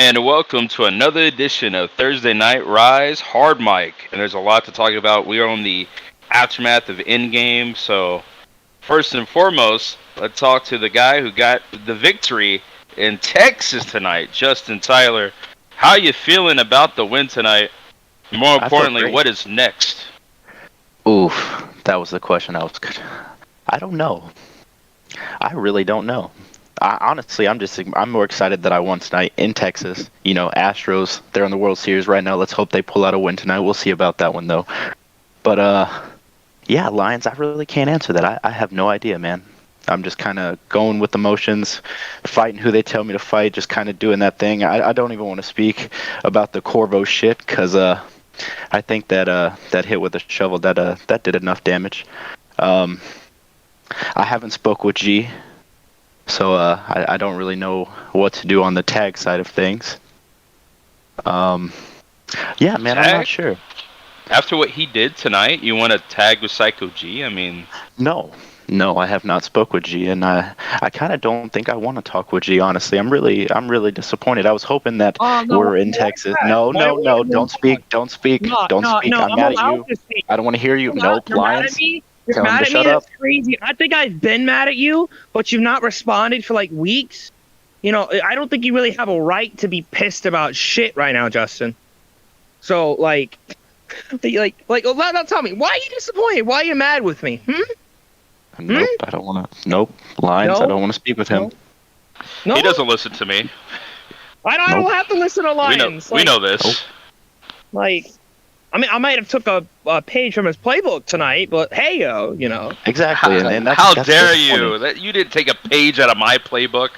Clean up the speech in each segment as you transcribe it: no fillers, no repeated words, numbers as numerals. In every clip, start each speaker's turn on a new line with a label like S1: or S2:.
S1: and welcome to another edition of Thursday Night Rise Hardmic. And there's a lot to talk about. We are on the aftermath of Endgame, so first and foremost, let's talk to the guy who got the victory in Texas tonight, Justin Tyler. How you feeling about the win tonight? More
S2: I felt
S1: importantly,
S2: great.
S1: what is next?
S2: Oof, that was the question I don't know. I really don't know. Honestly, I'm more excited that I won tonight in Texas. You know, Astros, they're in the World Series right now. Let's hope they pull out a win tonight. We'll see about that one though. But yeah, Lions, I really can't answer that. I have no idea, man. I'm just kind of going with emotions, fighting who they tell me to fight, just kind of doing that thing. I don't even want to speak about the Corvo shit because I think that that hit with a shovel that did enough damage. Um, I haven't spoke with G, so I don't really know what to do on the tag side of things. Um, yeah, man, I'm not
S1: Tag?
S2: sure.
S1: After what he did tonight, you want to tag with Psycho G? I mean,
S2: No, I have not spoke with G, and I kind of don't think I want to talk with G. Honestly, I'm really disappointed. I was hoping that
S3: No,
S2: we're in
S3: why
S2: Texas.
S3: that?
S2: No,
S3: Why,
S2: no,
S3: why,
S2: no,
S3: why,
S2: don't speak, don't speak,
S3: no,
S2: don't
S3: no,
S2: speak.
S3: no,
S2: I'm
S3: I'm
S2: mad at
S3: allowed
S2: you.
S3: to speak.
S2: I don't want to hear you. Nope,
S3: You're mad at
S2: Lions.
S3: me? You're
S2: Tell him
S3: mad
S2: to
S3: at me?
S2: shut up.
S3: That's crazy. I think I've been mad at you, but you've not responded for like weeks. You know, I don't think you really have a right to be pissed about shit right now, Justin. So, now tell me, why are you disappointed? Why are you mad with me?
S2: Nope, I don't want to. Nope, Lions. I
S3: No?
S2: don't want to speak with him.
S3: No?
S1: he doesn't listen to me.
S3: I don't
S2: Nope.
S3: have to listen to Lions.
S1: We know this.
S2: Nope.
S3: Like, I mean, I might have took a page from his playbook tonight, but hey, you know.
S2: Exactly, and that's,
S1: How
S2: that's
S1: dare
S2: what's
S1: you?
S2: funny.
S1: That you didn't take a page out of my playbook.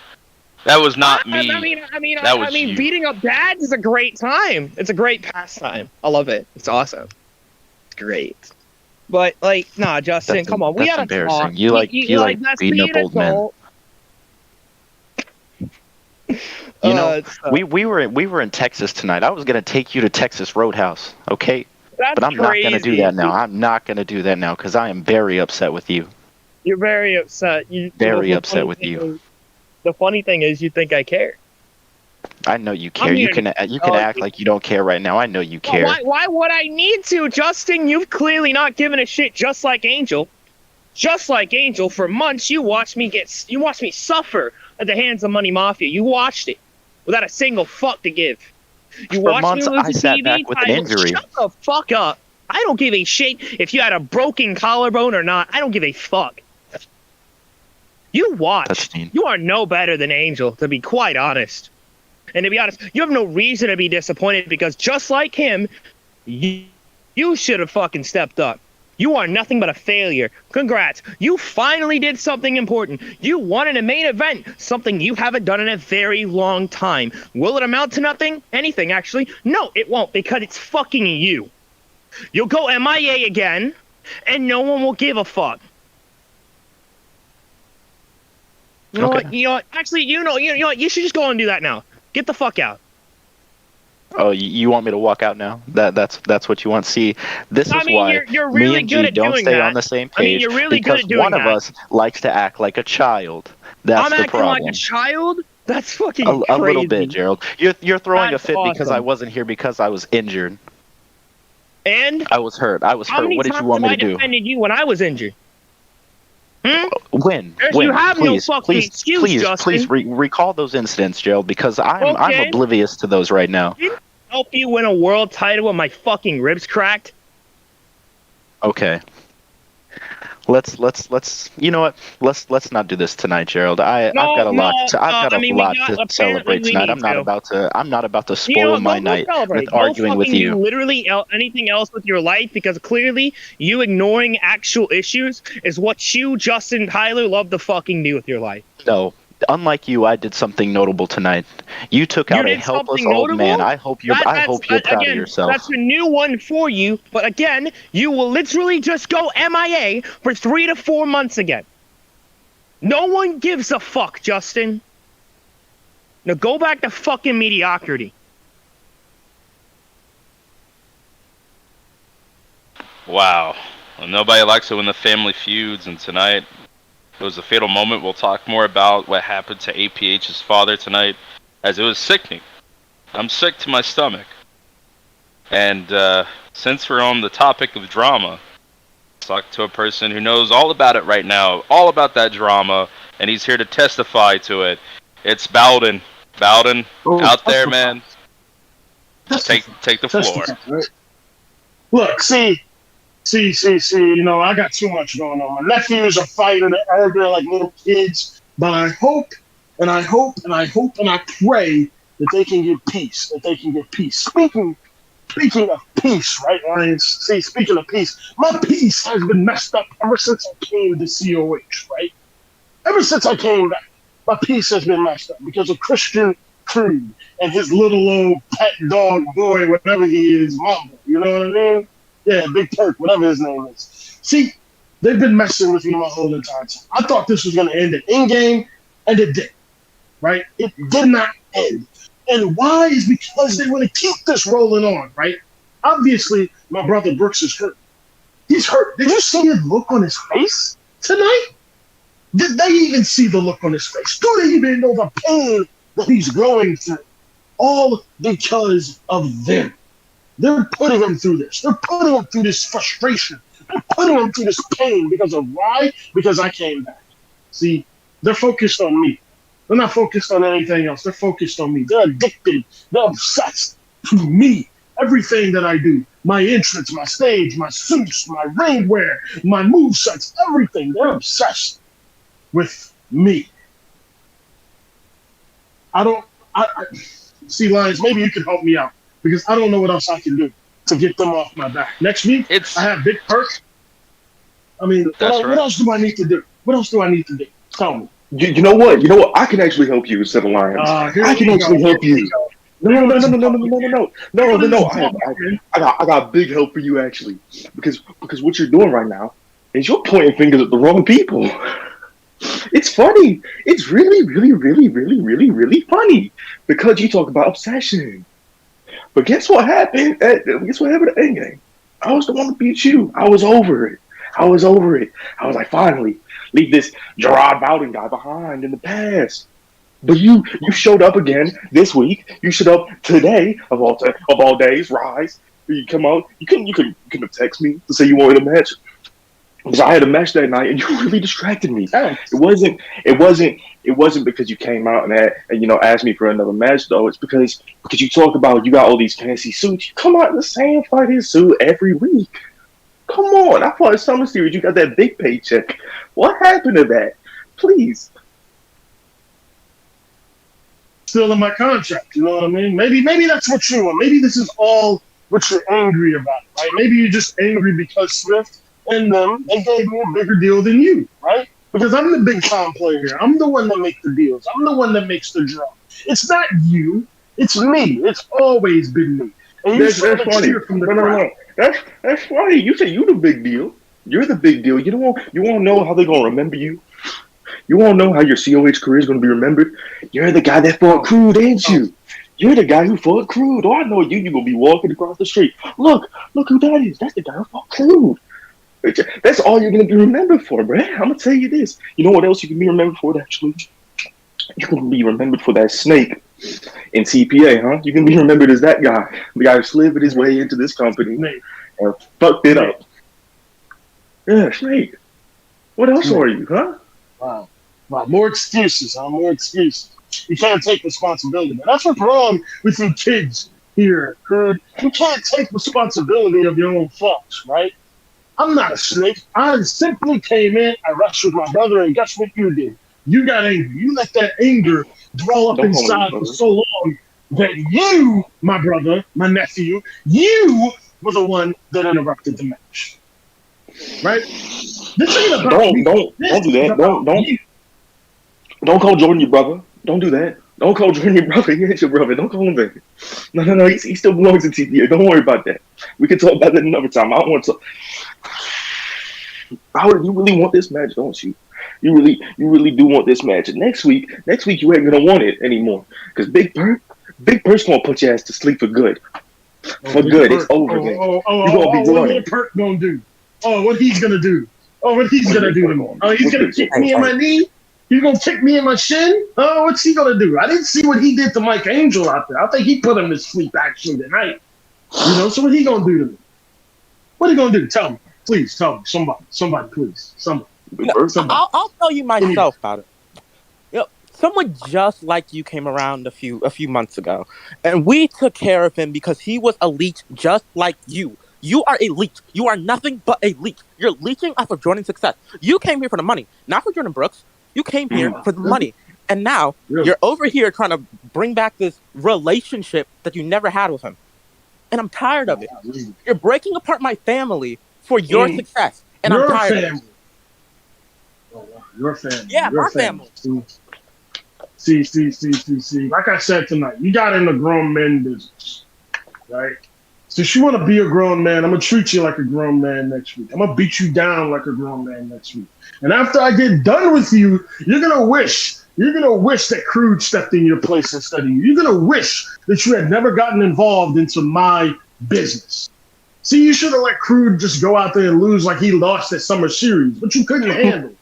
S1: That was not me. That was you.
S3: Beating up dads is a great time. It's a great pastime. I love it. It's awesome. It's great. But like, nah, Justin,
S2: That's,
S3: come on, we
S2: that's
S3: gotta
S2: embarrassing.
S3: talk.
S2: You like
S3: let's
S2: beating
S3: be
S2: up
S3: an
S2: old men.
S3: adult.
S2: You know,
S3: It's,
S2: we were in Texas tonight. I was gonna take you to Texas Roadhouse, okay?
S3: that's
S2: But I'm not gonna do
S3: crazy.
S2: that now. I'm not gonna do that now because I am very upset with you.
S3: You're very upset.
S2: Very
S3: the
S2: upset
S3: funny
S2: with
S3: thing
S2: you.
S3: is- The funny thing is, you think I care.
S2: I know you care.
S3: I'm
S2: You
S3: here
S2: can
S3: to
S2: you can
S3: tell
S2: act
S3: you.
S2: like you don't care right now. I know you care.
S3: Why would I need to, Justin? You've clearly not given a shit. Just like Angel, for months you watched me suffer at the hands of Money Mafia. You watched it without a single fuck to give. You
S2: For
S3: watched
S2: months,
S3: me lose
S2: I
S3: the
S2: sat
S3: TV
S2: back with an
S3: title.
S2: injury.
S3: Shut the fuck up. I don't give a shit if you had a broken collarbone or not. I don't give a fuck. You watched.
S2: That's mean.
S3: You are no better than Angel, to be quite honest. And to be honest, you have no reason to be disappointed because just like him, you should have fucking stepped up. You are nothing but a failure. Congrats. You finally did something important. You won in a main event, something you haven't done in a very long time. Will it amount to nothing? Anything, actually? No, it won't, because it's fucking you. You'll go MIA again, and no one will give a fuck. You know
S2: Okay.
S3: what? You know what? Actually, you know what? You should just go and do that now. Get the fuck out.
S2: Oh, you want me to walk out now? That's what you want. See, this is why
S3: you're
S2: me
S3: really
S2: and
S3: good
S2: G
S3: at
S2: don't
S3: doing
S2: stay
S3: that.
S2: on the same
S3: I mean,
S2: page
S3: you're really good
S2: because
S3: at doing
S2: one of
S3: that.
S2: us likes to act like a child. That's
S3: I'm
S2: the
S3: acting
S2: problem.
S3: like a child? That's fucking
S2: A
S3: crazy.
S2: little bit, Gerald. You're throwing
S3: That's
S2: a fit because I
S3: awesome.
S2: wasn't here because I was injured.
S3: And
S2: I was hurt.
S3: how many
S2: What did you
S3: times
S2: want me
S3: have
S2: to
S3: I
S2: do?
S3: defended you when I was injured?
S2: When?
S3: You have no
S2: Please,
S3: fucking
S2: please,
S3: excuse,
S2: please,
S3: Justin.
S2: please recall those incidents, Gerald, because I'm
S3: Okay.
S2: oblivious to those right now.
S3: Didn't help you win a world title with my fucking ribs cracked?
S2: Okay. Let's you know what? Let's not do this tonight, Gerald. I've got a lot to celebrate tonight. I'm not about to spoil my night with arguing with you.
S3: Do literally anything else with your life because clearly you ignoring actual issues is what you, Justin Tyler, love to fucking do with your life.
S2: No. Unlike you, I did something notable tonight. You took out a helpless old man. I hope you're proud of yourself.
S3: That's a new one for you, but again, you will literally just go MIA for 3 to 4 months again. No one gives a fuck, Justin. Now go back to fucking mediocrity.
S1: Wow. Well, nobody likes it when the family feuds, and tonight it was a fatal moment. We'll talk more about what happened to APH's father tonight, as it was sickening. I'm sick to my stomach. And since we're on the topic of drama, let's talk to a person who knows all about it right now, all about that drama, and he's here to testify to it. It's Bowden. Bowden, out there, man. Take the floor.
S4: Right? Look, see. You know, I got too much going on. My nephews are fighting and arguing like little kids, but I hope and I pray that they can get peace. Speaking of peace, right, Lions? See, speaking of peace, my peace has been messed up ever since I came to COH, right? Ever since I came back, my peace has been messed up because of Christian Crude and his little old pet dog boy, whatever he is, Mamba. You know what I mean? Yeah, Big Perk, whatever his name is. See, they've been messing with me my whole entire time. I thought this was going to end at in-game, and it did. Right? It did not end. And why is because they want to keep this rolling on, right? Obviously, my brother Brooks is hurt. He's hurt. Did you see his look on his face tonight? Did they even see the look on his face? Do they even know the pain that he's going through? All because of them. They're putting him through this. They're putting him through this frustration. They're putting him through this pain because of why? Because I came back. See, they're focused on me. They're not focused on anything else. They're focused on me. They're addicted. They're obsessed to me. Everything that I do, my entrance, my stage, my suits, my rainwear, my movesets, everything. They're obsessed with me. I see, Lions, maybe you can help me out because I don't know what else I can do to get them off my back. Next week, I have Big Perk. I mean, what else do I need to do? What else do I need to do? Tell me.
S5: You know what? I can actually help you instead of Lions. I can actually help you. No. I got big help for you actually, because what you're doing right now is you're pointing fingers at the wrong people. It's funny. It's really, really, really, really, really, really funny because you talk about obsession. But guess what happened? Guess what happened at Endgame? I was the one to beat you. I was over it. I was like, finally, leave this Gerard Bowden guy behind in the past. But you showed up again this week. You showed up today of all days. Rise. You come out. You couldn't have texted me to say you wanted a match. Because I had a match that night and you really distracted me. It wasn't because you came out and asked me for another match though. It's because you talk about you got all these fancy suits. You come out in the same fighting suit every week. Come on, I thought in Summer Series you got that big paycheck. What happened to that? Please.
S4: Still in my contract, you know what I mean? Maybe that's what you want. Maybe this is all what you're angry about, right? Maybe you're just angry because Swift and them, they gave me a bigger deal than you, right? Because I'm the big time player here. I'm the one that makes the deals. I'm the one that makes the draw. It's not you. It's me. It's always been me. And
S5: that's funny. No. That's funny. You say you the big deal. You're the big deal. You want to know how they're gonna remember you? You want to know how your COH career is gonna be remembered? You're the guy that fought Crude, ain't you? You're the guy who fought Crude. Oh, I know you. You're gonna be walking across the street. Look who that is. That's the guy who fought Crude. That's all you're gonna be remembered for, bruh. I'm gonna tell you this. You know what else you can be remembered for? Actually, you can be remembered for that snake in TPA, huh? You can be remembered as that guy, the guy who slithered his way into this company and fucked it up. Yeah, Snake. What else are you, huh?
S4: Wow. More excuses, huh? More excuses. You can't take responsibility. That's what's wrong with you kids here, Crude. You can't take responsibility of your own faults, right? I'm not a snake. I simply came in, I rushed with my brother, and guess what you did? You got angry. You let that anger dwell up inside for so long that you, my brother, my nephew, you were the one that interrupted the match. Right? This ain't about
S5: don't do that. Don't call Jordan your brother. Don't do that. Don't call Jordan your brother. He ain't your brother. Don't call him that. No. He still belongs in TPA. Don't worry about that. We can talk about that another time. I don't want to. Howard, you really want this match, don't you? You really do want this match. And next week you ain't gonna want it anymore. Because Big Perk's gonna put your ass to sleep for good. It's over.
S4: What Perk gonna do? What he's gonna do? What he's gonna do to me? He's gonna kick me in my knee? He's gonna kick me in my shin? Oh, what's he gonna do? I didn't see what he did to Mike Angel out there. I think he put him to sleep actually tonight. So what he gonna do to me? What he gonna do? Tell me. Please tell me. Somebody, please. Somebody.
S6: I'll tell you myself about it. Someone just like you came around a few months ago, and we took care of him because he was a leech just like you. You are a leech. You are nothing but a leech. You're leeching off of Jordan's success. You came here for the money, not for Jordan Brooks. You came here for the money, and now you're over here trying to bring back this relationship that you never had with him. And I'm tired of it. You're breaking apart my family for your success, and I'm tired of it.
S4: Your family.
S6: Yeah, my family.
S4: See. Like I said tonight, you got in the grown men business, right? Since you want to be a grown man, I'm going to treat you like a grown man next week. I'm going to beat you down like a grown man next week. And after I get done with you, you're going to wish that Crude stepped in your place instead of you. You're going to wish that you had never gotten involved into my business. See, you should have let Crude just go out there and lose like he lost at Summer Series, but you couldn't handle it.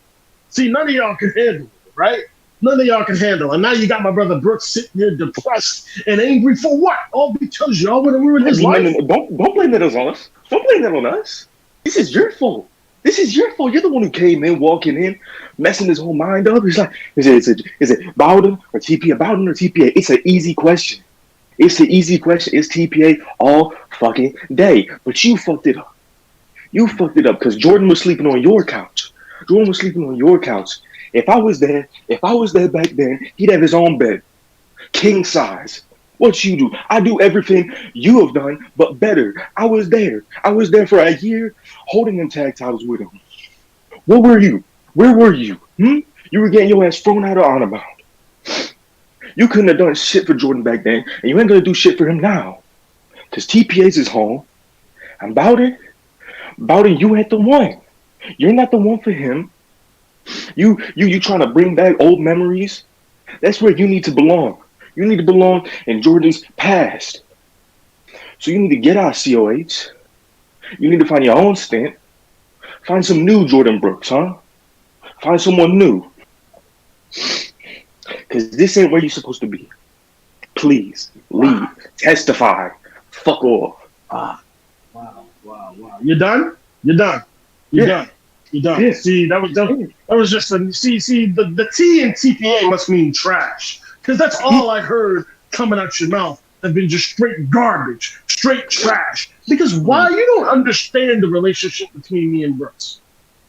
S4: See, none of y'all can handle it, right? None of y'all can handle. And now you got my brother Brooks sitting here depressed and angry for what? All because y'all would have ruined his life.
S5: Don't blame that on us. Don't blame that on us. This is your fault. This is your fault. You're the one who came in, walking in, messing his whole mind up. He's like, is it Bowden or TPA? Bowden or TPA? It's an easy question. It's an easy question. It's TPA all fucking day. But you fucked it up. You fucked it up because Jordan was sleeping on your couch. Jordan was sleeping on your couch. If I was there back then, he'd have his own bed. King size. What you do? I do everything you have done, but better. I was there. I was there for a year holding them tag titles with him. What were you? Where were you? You were getting your ass thrown out of honor bound. You couldn't have done shit for Jordan back then, and you ain't gonna do shit for him now. Because TPA's his home. And Bowden, you ain't the one. You're not the one for him. You trying to bring back old memories? That's where you need to belong. You need to belong in Jordan's past. So you need to get out of COH. You need to find your own stint. Find some new Jordan Brooks, huh? Find someone new. Because this ain't where you're supposed to be. Please, leave. Testify. Fuck off.
S4: Wow. You done? You're done. Yeah. See, that was just the T in TPA must mean trash. Because that's all I heard coming out your mouth have been just straight garbage, straight trash. Because why? You don't understand the relationship between me and Brooks.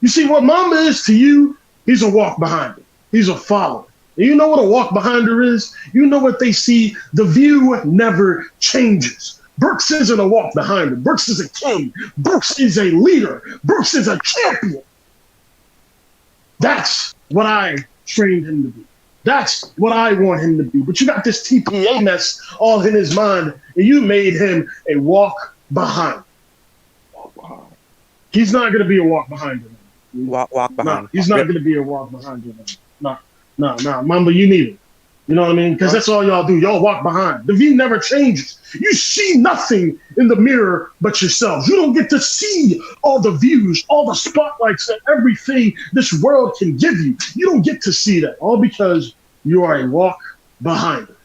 S4: You see, what Mamba is to you, he's a walk behind her. He's a follower. And you know what a walk behind her is? You know what they see? The view never changes. Brooks isn't a walk behind her. Brooks is a king. Brooks is a leader. Brooks is a champion. That's what I trained him to be. That's what I want him to be. But you got this TPA mess all in his mind, and you made him a walk behind. He's not going to be a walk behind him.
S6: Walk behind.
S4: No, he's not going to be a walk behind you. No. Mamba, you need it. You know what I mean? Because that's all y'all do. Y'all walk behind. The view never changes. You see nothing in the mirror but yourselves. You don't get to see all the views, all the spotlights, and everything this world can give you. You don't get to see that. All because you are a walk behind it.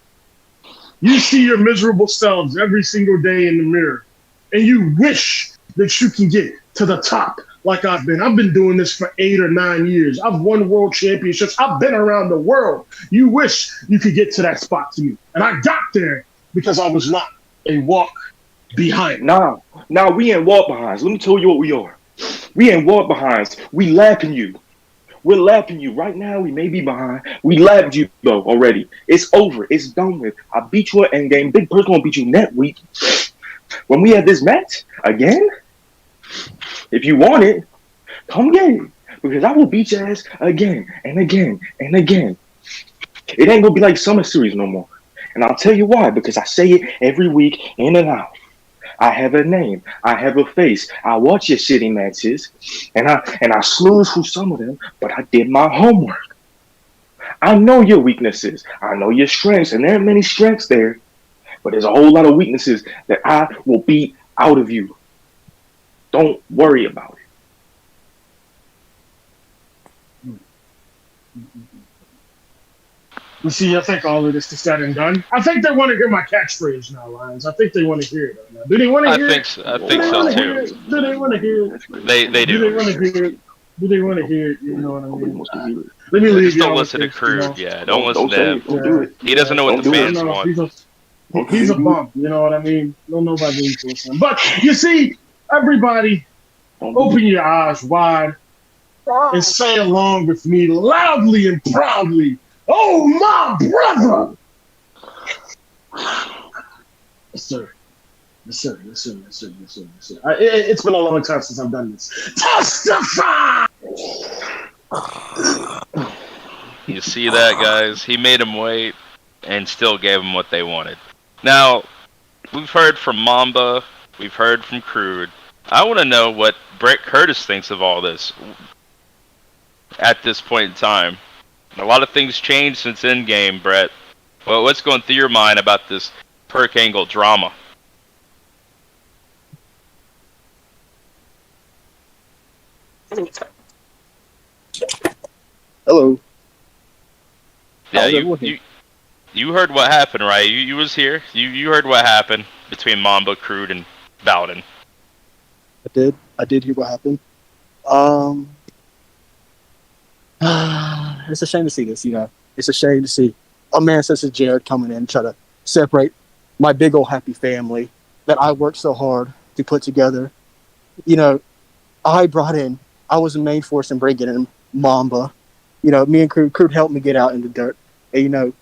S4: You see your miserable selves every single day in the mirror. And you wish that you can get to the top like I've been. I've been doing this for 8 or 9 years. I've won world championships. I've been around the world. You wish you could get to that spot to me. And I got there because I was not a walk behind.
S5: Nah, we ain't walk behinds. Let me tell you what we are. We ain't walk behinds. We lapping you. We're lapping you. Right now, we may be behind. We lapped you, though, already. It's over. It's done with. I beat you at endgame. Big Person gonna beat you next week. When we have this match again, if you want it, come get it. Because I will beat your ass again and again and again. It ain't gonna be like Summer Series no more. And I'll tell you why. Because I say it every week in and out. I have a name. I have a face. I watch your shitty matches. And I snooze through some of them, but I did my homework. I know your weaknesses. I know your strengths. And there are many strengths there. But there's a whole lot of weaknesses that I will beat out of you. Don't worry about it.
S4: You see, I think all of this is said and done. I think they want to hear my catchphrase now, Lions. I think they want to hear it now. Do they want to hear it?
S1: I think so too.
S4: Do they want to hear it?
S1: They
S4: Do they
S1: do.
S4: want to hear it? Do they want to hear it? You know what I
S5: Nobody
S4: mean?
S5: wants to hear it.
S4: Let me leave
S1: Just don't
S4: y'all
S1: listen to
S4: with this,
S1: Crude. Yeah, don't listen to
S5: say
S1: him.
S5: it. Don't do it.
S1: He doesn't know what
S5: Don't
S1: the
S5: do it.
S1: fans
S4: No,
S1: want.
S4: he's a bump. You know what I mean? Don't nobody need to listen. But you see, everybody, open your eyes wide and say along with me loudly and proudly. Oh, my brother! Yes, sir. Yes, sir. Yes, sir. Yes, sir. Yes, sir. Yes, sir. It's been a long time since I've done this. Testify!
S1: You see that, guys? He made him wait and still gave them what they wanted. Now, we've heard from Mamba. We've heard from Crude. I want to know what Brett Curtis thinks of all this at this point in time. A lot of things changed since Endgame, Brett. Well, what's going through your mind about this Perk Angle drama?
S7: Hello.
S1: Yeah,
S7: How's
S1: you heard what happened, right? You was here. You heard what happened between Mamba, Crude, and Bowden.
S7: I did hear what happened. It's a shame to see this, you know. It's a shame to see a man such as Jared coming in and try to separate my big old happy family that I worked so hard to put together. You know, I was the main force in bringing in Mamba. You know, me and Crude helped me get out in the dirt. And, you know,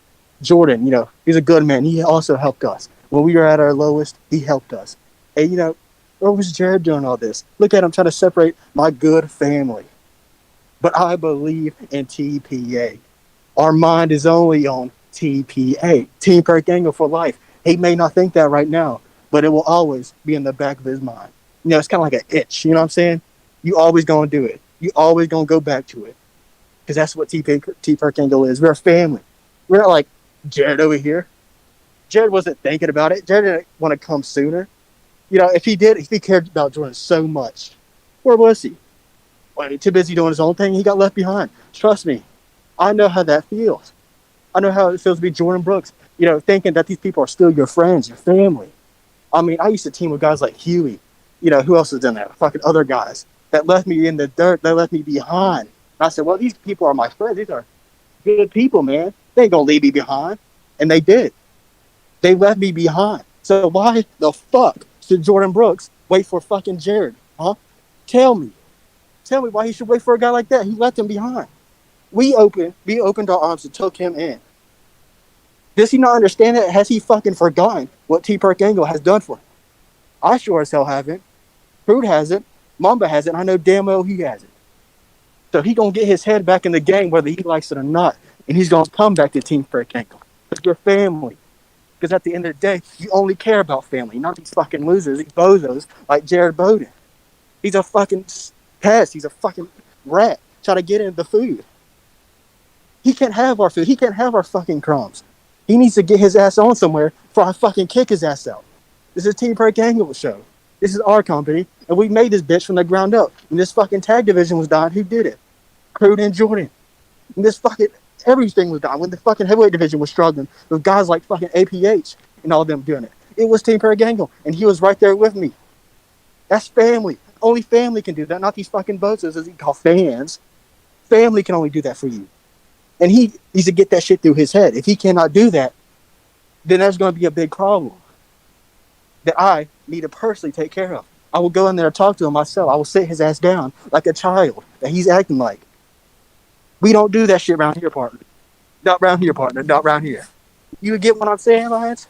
S7: Jordan, you know, he's a good man. He also helped us. When we were at our lowest, he helped us. And, you know, where was Jared doing all this? Look at him trying to separate my good family. But I believe in TPA. Our mind is only on TPA, Team Perk Angle for life. He may not think that right now, but it will always be in the back of his mind. You know, it's kind of like an itch. You know what I'm saying? You always going to do it. You always going to go back to it. Because that's what T Perk Angle is. We're a family. We're not like Jared over here. Jared wasn't thinking about it. Jared didn't want to come sooner. You know, if he cared about Jordan so much, where was he? Well, too busy doing his own thing. He got left behind. Trust me. I know how that feels. I know how it feels to be Jordan Brooks. You know, thinking that these people are still your friends, your family. I mean, I used to team with guys like Huey. You know, who else has done that? Fucking other guys that left me in the dirt. They left me behind. And I said, well, these people are my friends. These are good people, man. They ain't gonna leave me behind. And they did. They left me behind. So why the fuck should Jordan Brooks wait for fucking Jared? Huh? Tell me why he should wait for a guy like that. He left him behind. We opened our arms and took him in. Does he not understand it? Has he fucking forgotten what T Perk Angle has done for him? I sure as hell haven't. Crude hasn't. Mamba hasn't. I know damn well he hasn't. So he gonna get his head back in the game whether he likes it or not. And he's gonna come back to Team Perk Angle. Because we're family. Because at the end of the day, you only care about family, not these fucking losers, these bozos like Jared Bowden. He's a fucking pest. He's a fucking rat trying to get into the food. He can't have our food. He can't have our fucking crumbs. He needs to get his ass on somewhere before I fucking kick his ass out. This is Team Perk Angle show. This is our company, and we made this bitch from the ground up. When this fucking tag division was dying, who did it? Crude and Jordan. And this fucking everything was dying. When the fucking heavyweight division was struggling, with guys like fucking APH and all them doing it. It was Team Perk Angle, and he was right there with me. That's family. Only family can do that, not these fucking bozos as he call fans. Family can only do that for you. And he needs to get that shit through his head. If he cannot do that, then there's going to be a big problem that I need to personally take care of. I will go in there and talk to him myself. I will sit his ass down like a child that he's acting like. We don't do that shit around here, partner. Not around here, partner. Not around here. You get what I'm saying, Lance?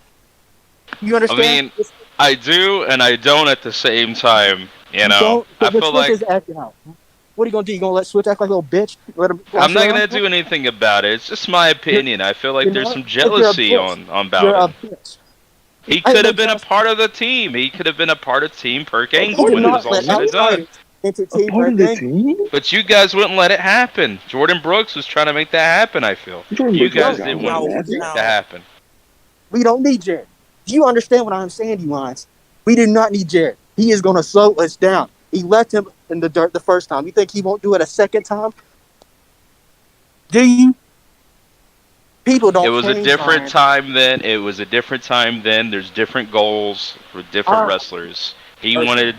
S7: You understand?
S1: I mean, I do and I don't at the same time. You know, I feel like
S7: is acting out. What are you gonna do? You gonna let Swift act like a little bitch? Let him
S1: I'm not gonna do anything about it. It's just my opinion. I feel like there's some jealousy on Bowden. He could have been a part of the team. He could have been a part of Team Perk Angle when it was all said and done. But you guys wouldn't let it happen. Jordan Brooks was trying to make that happen, I feel. You guys didn't want to make that happen.
S7: We don't need Jared. Do you understand what I'm saying, you lines? We do not need Jared. He is going to slow us down. He left him in the dirt the first time. You think he won't do it a second time? Do you? People don't
S1: It was a
S7: change,
S1: different
S7: Lions.
S1: time then. It was a different time then. There's different goals for different wrestlers. He wanted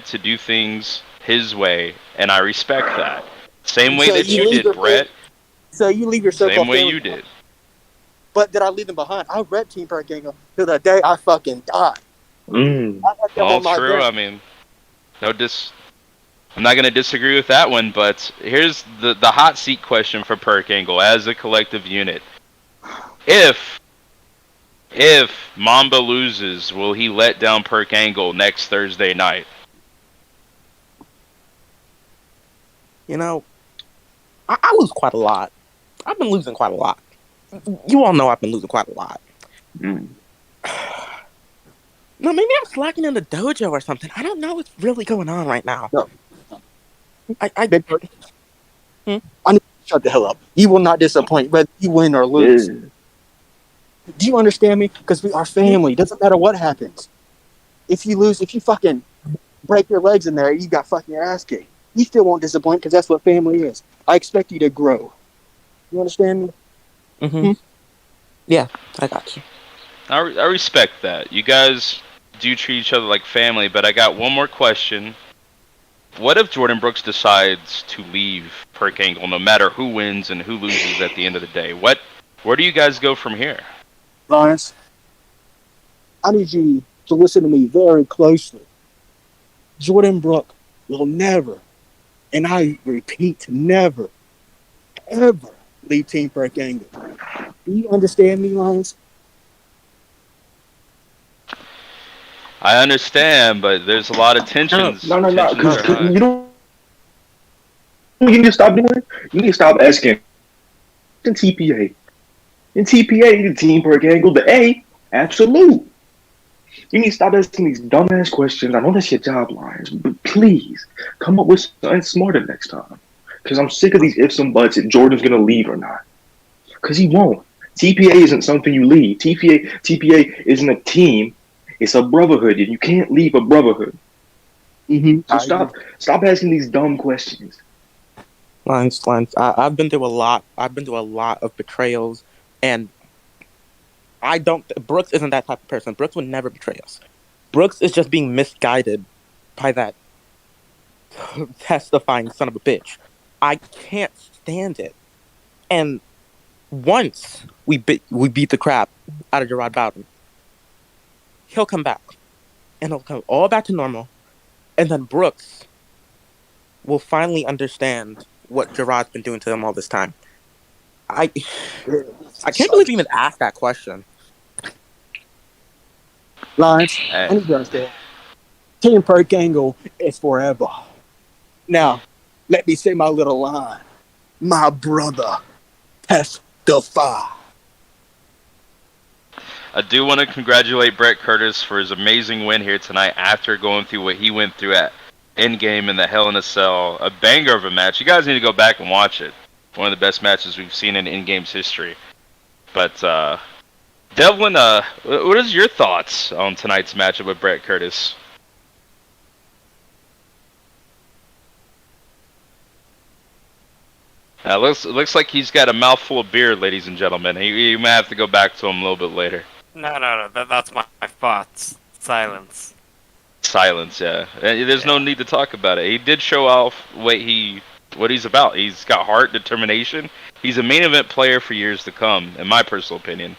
S1: to do things his way, and I respect that. Same way
S7: So
S1: that
S7: you
S1: you
S7: leave
S1: did,
S7: your
S1: Brett.
S7: so you leave your
S1: Same
S7: so-called
S1: way
S7: family.
S1: you did.
S7: But did I leave them behind? I read Team Park Gangle till the day I fucking died.
S5: Mm.
S7: I had them
S1: Well,
S7: on my
S1: true.
S7: desk.
S1: I mean, I'm not going to disagree with that one, but here's the hot seat question for Perk Angle as a collective unit. If Mamba loses, will he let down Perk Angle next Thursday night?
S6: You know, I lose quite a lot. I've been losing quite a lot. You all know I've been losing quite a lot.
S5: Mm.
S6: No, maybe I'm slacking in the dojo or something. I don't know what's really going on right now.
S7: No.
S6: I
S7: Big Perk. I need to shut the hell up. You will not disappoint whether you win or lose.
S5: Yeah.
S7: Do you understand me? Because we are family. Doesn't matter what happens. If you lose, if you fucking break your legs in there, you got fucking your ass kicked. You still won't disappoint because that's what family is. I expect you to grow. You understand me?
S6: Mm-hmm. Yeah, I got you.
S1: I respect that. You guys do treat each other like family, but I got one more question. What if Jordan Brooks decides to leave Perk Angle, no matter who wins and who loses at the end of the day? Where do you guys go from here?
S7: Lawrence, I need you to listen to me very closely. Jordan Brooks will never, and I repeat, never, ever leave Team Perk Angle. Do you understand me, Lawrence?
S1: I understand, but there's a lot of tensions.
S5: No.
S1: Tensions
S5: Because
S1: are high.
S5: you don't. You need to stop doing it. You need to stop asking. In TPA, the Team Perk Angle, the A, absolute. You need to stop asking these dumbass questions. I know that's your job, Lions, but please come up with something smarter next time. Because I'm sick of these ifs and buts if Jordan's gonna leave or not. Because he won't. TPA isn't something you leave. TPA isn't a team. It's a brotherhood, and you can't leave a brotherhood.
S7: Mm-hmm.
S5: So stop asking these dumb questions.
S6: Lines. I've been through a lot. I've been through a lot of betrayals, and I don't. Brooks isn't that type of person. Brooks would never betray us. Brooks is just being misguided by that testifying son of a bitch. I can't stand it. And once we beat the crap out of Gerard Bowden, he'll come back, and he'll come all back to normal, and then Brooks will finally understand what Gerard's been doing to him all this time. I can't believe you even asked that question.
S7: Lawrence,
S1: Hey.
S7: I need to understand. Team Perk Angle is forever. Now, let me say my little line. My brother, testify.
S1: I do want to congratulate Brett Curtis for his amazing win here tonight after going through what he went through at Endgame in the Hell in a Cell. A banger of a match. You guys need to go back and watch it. One of the best matches we've seen in Endgame's history. But, Devlin, what is your thoughts on tonight's matchup with Brett Curtis? Looks like he's got a mouthful of beer, ladies and gentlemen. You may have to go back to him a little bit later.
S8: No. That's my thoughts. Silence.
S1: Silence, yeah. There's no need to talk about it. He did show off what he's about. He's got heart, determination. He's a main event player for years to come, in my personal opinion.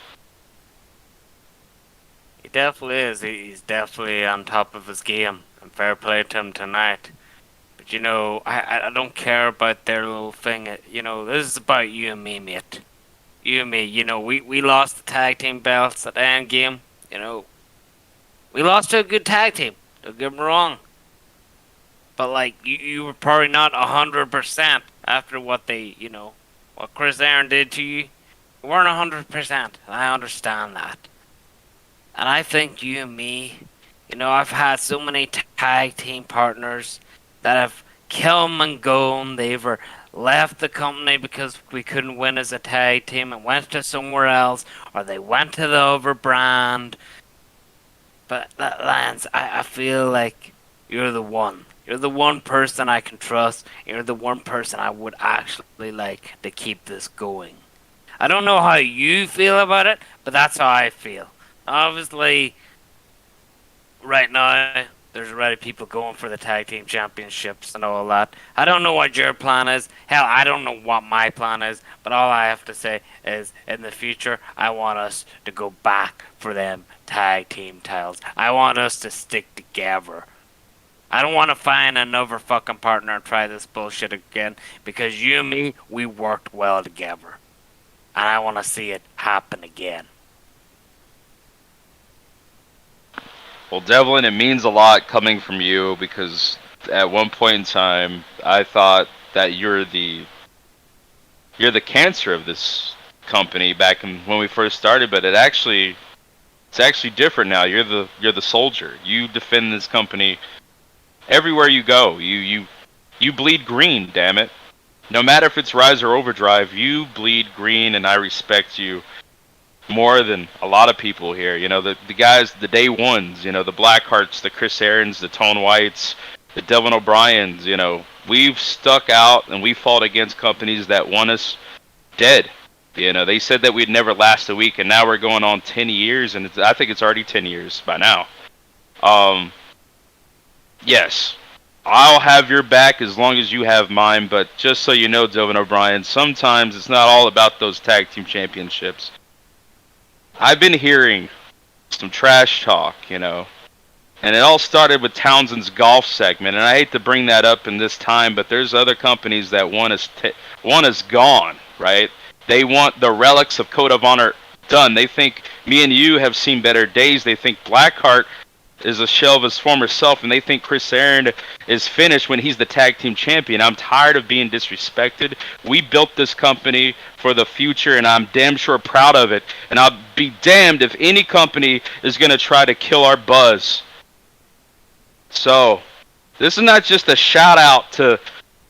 S8: He definitely is. He's definitely on top of his game. And fair play to him tonight. But you know, I don't care about their little thing. You know, this is about you and me, mate. You and me. You know, we lost the tag team belts at the end game. You know, we lost to a good tag team. Don't get me wrong. But like, you were probably not 100% after what what Chris Aaron did to you. You weren't 100%. And I understand that. And I think you and me, I've had so many tag team partners that have come and gone. They've left the company because we couldn't win as a tag team and went to somewhere else, or they went to the other brand. But Lance, I feel like you're the one. You're the one person I can trust. You're the one person I would actually like to keep this going. I don't know how you feel about it, but that's how I feel. Obviously, right now, there's already people going for the tag team championships and all that. I don't know what your plan is. Hell, I don't know what my plan is. But all I have to say is, in the future, I want us to go back for them tag team titles. I want us to stick together. I don't want to find another fucking partner and try this bullshit again, because you and me, we worked well together. And I want to see it happen again.
S1: Well, Devlin, it means a lot coming from you, because at one point in time, I thought that you're the cancer of this company back when we first started, but it's actually different now. You're the soldier. You defend this company everywhere you go. You bleed green, damn it. No matter if it's Rise or Overdrive, you bleed green, and I respect you more than a lot of people here. You know, the guys, the day ones, you know, the Blackhearts, the Chris Aarons, the Tone Whites, the Devin O'Briens, you know, we've stuck out and we fought against companies that want us dead. You know, they said that we'd never last a week, and now we're going on 10 years, and I think it's already 10 years by now. Yes, I'll have your back as long as you have mine, but just so you know, Devin O'Brien, sometimes it's not all about those tag team championships. I've been hearing some trash talk, you know, and it all started with Townsend's golf segment, and I hate to bring that up in this time, but there's other companies that want us gone, right? They want the relics of Code of Honor done. They think me and you have seen better days. They think Blackheart is a shell of his former self, and they think Chris Aaron is finished when he's the tag team champion. I'm tired of being disrespected. We built this company for the future, and I'm damn sure proud of it. And I'll be damned if any company is going to try to kill our buzz. So, this is not just a shout out to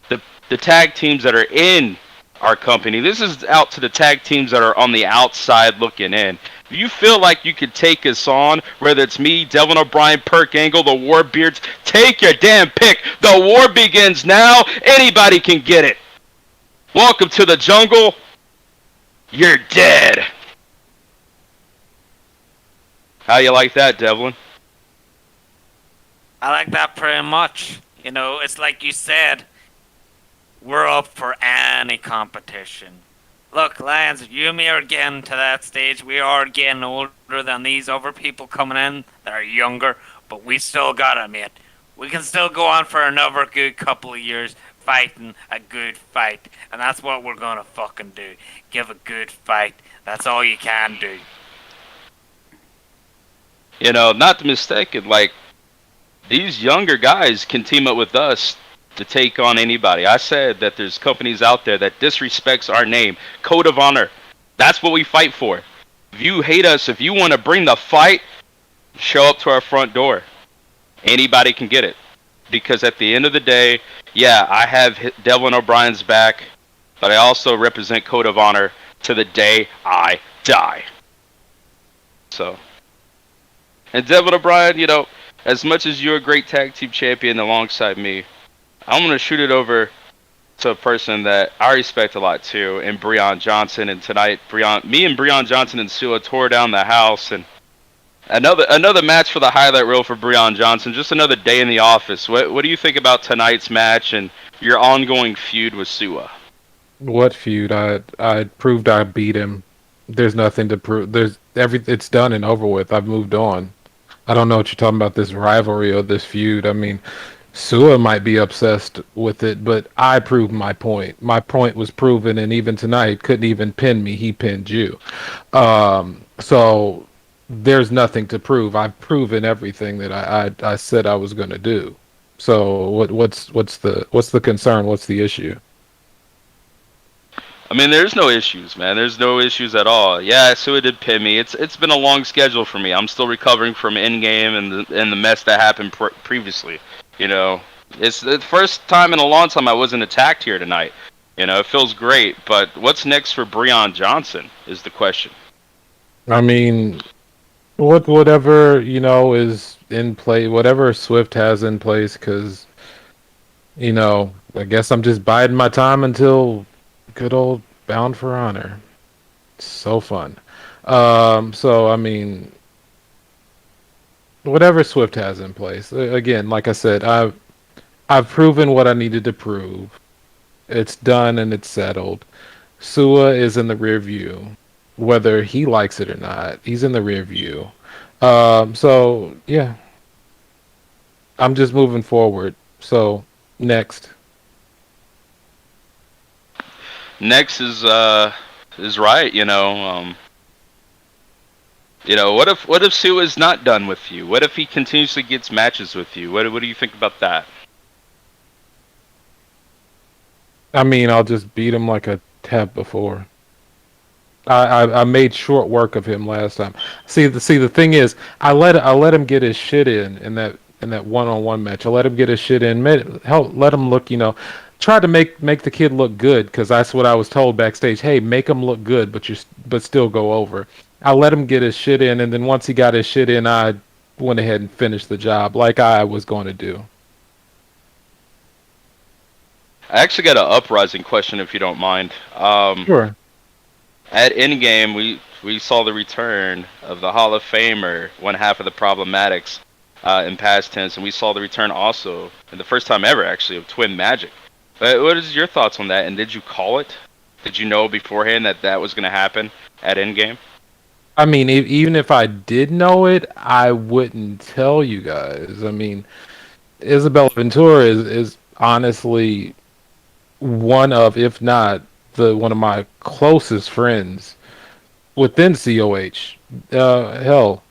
S1: the tag teams that are in our company. This is out to the tag teams that are on the outside looking in. If you feel like you could take us on, whether it's me, Devin O'Brien, Perk Angle, the Warbeards, take your damn pick. The war begins now. Anybody can get it. Welcome to the jungle. You're dead. How you like that, Devlin?
S8: I like that pretty much. You know, it's like you said, we're up for any competition. Look, Lance, you and me are getting to that stage. We are getting older than these other people coming in that are younger, but we still got it, mate. We can still go on for another good couple of years fighting a good fight, and that's what we're gonna fucking do. Give a good fight. That's all you can do.
S1: You know, not to mistake it, like, these younger guys can team up with us to take on anybody. I said that there's companies out there that disrespects our name. Code of Honor. That's what we fight for. If you hate us, if you want to bring the fight, show up to our front door. Anybody can get it. Because at the end of the day, yeah, I have Devlin O'Brien's back, but I also represent Code of Honor to the day I die. So, and Devlin O'Brien, you know, as much as you're a great tag team champion alongside me, I'm going to shoot it over to a person that I respect a lot too, and Breon Johnson. And tonight, me and Breon Johnson and Sua tore down the house, and another match for the highlight reel for Breon Johnson. Just another day in the office. What do you think about tonight's match and your ongoing feud with Sua?
S9: What feud? I proved I beat him. There's nothing to prove. It's done and over with. I've moved on. I don't know what you're talking about, this rivalry or this feud. I mean, Sua might be obsessed with it, but I proved my point. My point was proven, and even tonight, couldn't even pin me. He pinned you. So there's nothing to prove. I've proven everything that I said I was going to do. So what's the concern? What's the issue?
S1: I mean, there's no issues, man. There's no issues at all. Yeah, Sua did pin me. It's been a long schedule for me. I'm still recovering from Endgame and the mess that happened previously. You know, it's the first time in a long time I wasn't attacked here tonight. You know, it feels great. But what's next for Breon Johnson is the question.
S9: I mean, whatever, you know, is in play, whatever Swift has in place, because, you know, I guess I'm just biding my time until good old Bound for Honor. So fun. So I mean, whatever Swift has in place. Again, like I said, I've proven what I needed to prove. It's done and it's settled. Sua is in the rear view, whether he likes it or not. He's in the rear view. So yeah, I'm just moving forward. So next,
S1: Next is right. What if Sue is not done with you? What if he continuously gets matches with you? What do you think about that?
S9: I mean, I'll just beat him like I have before. I made short work of him last time. The thing is, I let him get his shit in that one-on-one match. I let him get his shit in. Let him look. Try to make the kid look good because that's what I was told backstage. Hey, make him look good, but still go over. I let him get his shit in, and then once he got his shit in, I went ahead and finished the job like I was going to do.
S1: I actually got an uprising question, if you don't mind.
S9: Sure.
S1: At Endgame, we saw the return of the Hall of Famer, one half of the Problematics, in past tense, and we saw the return also, and the first time ever, actually, of Twin Magic. What is your thoughts on that, and did you call it? Did you know beforehand that was going to happen at Endgame?
S9: I mean, even if I did know it, I wouldn't tell you guys. I mean, Isabella Ventura is honestly one of, if not the one of my closest friends within COH. Hell,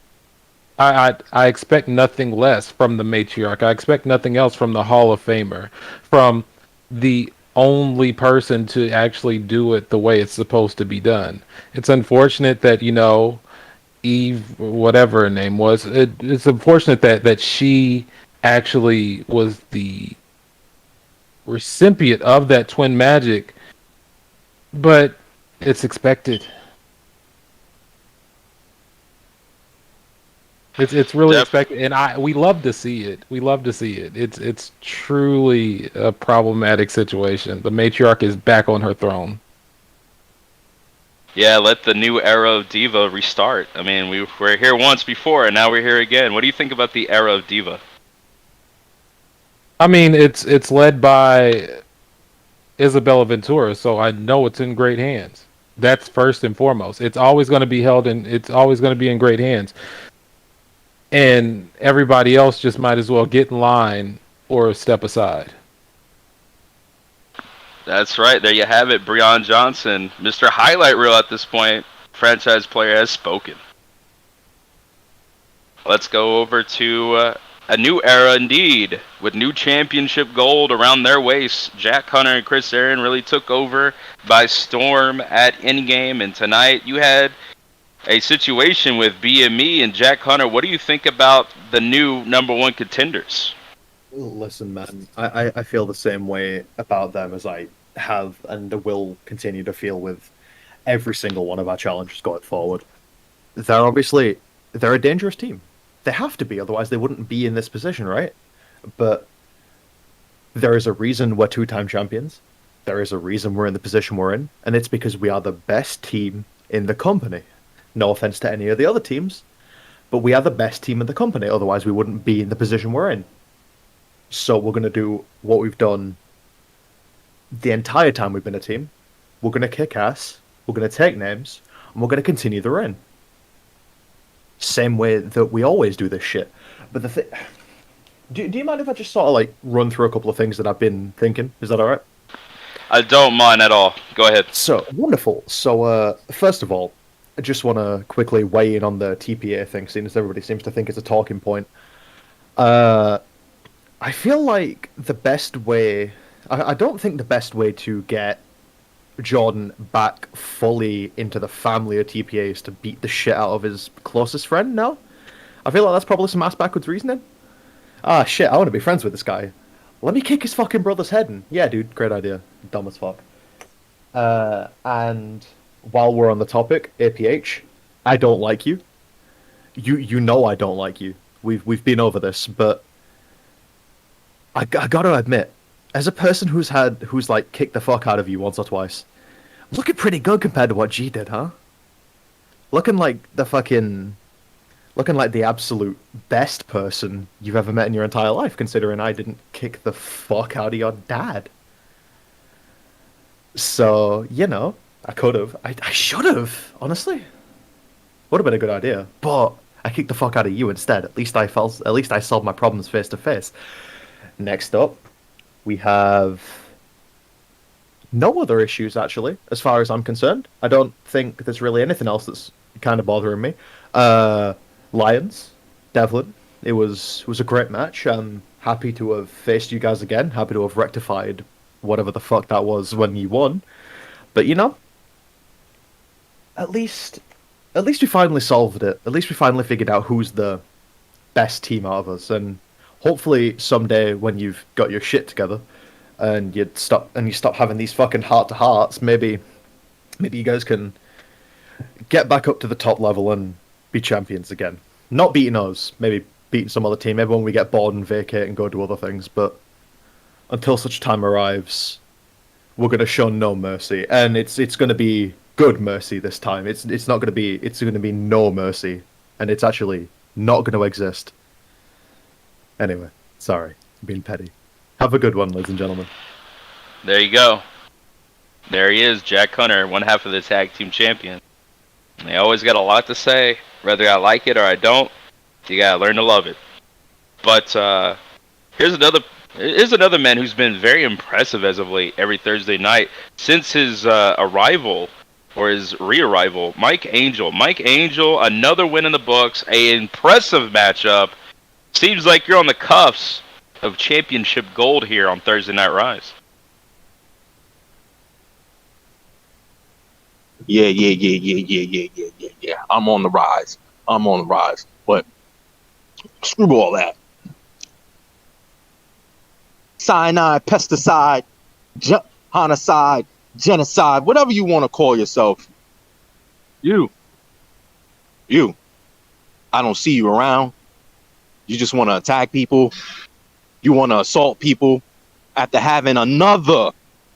S9: I expect nothing less from the matriarch. I expect nothing else from the Hall of Famer, from the only person to actually do it the way it's supposed to be done. It's unfortunate that Eve, whatever her name was. It's unfortunate that she actually was the recipient of that twin magic, but it's expected. It's really expected, and we love to see it. We love to see it. It's truly a problematic situation. The matriarch is back on her throne.
S1: Yeah, let the new era of Diva restart. I mean, we were here once before, and now we're here again. What do you think about the era of Diva?
S9: I mean, it's led by Isabella Ventura, so I know it's in great hands. That's first and foremost. It's always going to be held in. It's always going to be in great hands. And everybody else just might as well get in line or step aside.
S1: That's right. There you have it. Breon Johnson, Mr. Highlight Reel at this point. Franchise player has spoken. Let's go over to a new era indeed, with new championship gold around their waists. Jack Hunter and Chris Aaron really took over by storm at Endgame, and tonight you had a situation with BME and Jack Hunter. What do you think about the new number one contenders?
S10: Listen, man, I feel the same way about them as I have and will continue to feel with every single one of our challenges going forward. They're a dangerous team. They have to be, otherwise they wouldn't be in this position, right? But there is a reason we're two-time champions. There is a reason we're in the position we're in, and it's because we are the best team in the company. No offense to any of the other teams, but we are the best team in the company, otherwise we wouldn't be in the position we're in. So we're going to do what we've done the entire time we've been a team. We're going to kick ass, we're going to take names, and we're going to continue the reign. Same way that we always do this shit. But the thing... Do you mind if I just sort of, run through a couple of things that I've been thinking? Is that alright?
S1: I don't mind at all. Go ahead.
S10: So, wonderful. So, first of all, I just want to quickly weigh in on the TPA thing, seeing as everybody seems to think it's a talking point. I feel like the best way... I don't think the best way to get Jordan back fully into the family of TPA is to beat the shit out of his closest friend, no? I feel like that's probably some ass backwards reasoning. Ah, shit, I want to be friends with this guy. Let me kick his fucking brother's head in. Yeah, dude, great idea. Dumb as fuck. And while we're on the topic, APH, I don't like you. You know I don't like you. We've been over this, but I gotta admit, as a person who's kicked the fuck out of you once or twice, looking pretty good compared to what G did, huh? looking like the absolute best person you've ever met in your entire life, considering I didn't kick the fuck out of your dad. So, I could have. I should have, honestly. Would have been a good idea. But I kicked the fuck out of you instead. At least I solved my problems face to face. Next up, we have no other issues, actually, as far as I'm concerned. I don't think there's really anything else that's kind of bothering me. Lions, Devlin. It was a great match. I'm happy to have faced you guys again. Happy to have rectified whatever the fuck that was when you won. But at least we finally solved it. At least we finally figured out who's the best team out of us. And hopefully someday when you've got your shit together and you stop having these fucking heart-to-hearts, maybe you guys can get back up to the top level and be champions again. Not beating us, maybe beating some other team, maybe when we get bored and vacate and go do other things, but until such time arrives, we're going to show no mercy, and it's going to be good mercy this time. It's going to be no mercy, and it's actually not going to exist. Anyway, sorry, I'm being petty. Have a good one, ladies and gentlemen.
S1: There you go. There he is, Jack Hunter, one half of the tag team champion. And they always got a lot to say, whether I like it or I don't. You gotta learn to love it. But here's another man who's been very impressive as of late. Every Thursday night since his arrival or his re-arrival, Mike Angel. Mike Angel, another win in the books, an impressive matchup. Seems like you're on the cuffs of championship gold here on Thursday Night Rise.
S11: Yeah. I'm on the rise. But screw all that. Cyanide, pesticide, homicide, genocide, whatever you want to call yourself. You. I don't see you around. You just want to attack people. You want to assault people after having another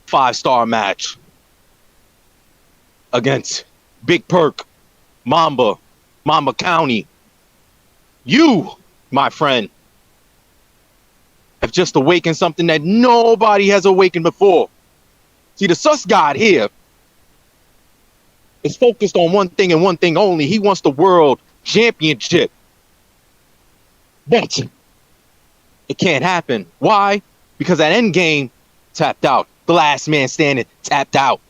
S11: 5-star match against Big Perk, Mamba County. You, my friend, have just awakened something that nobody has awakened before. See, the sus god here is focused on one thing and one thing only. He wants the world championship. But it can't happen. Why? Because that end game tapped out. The last man standing tapped out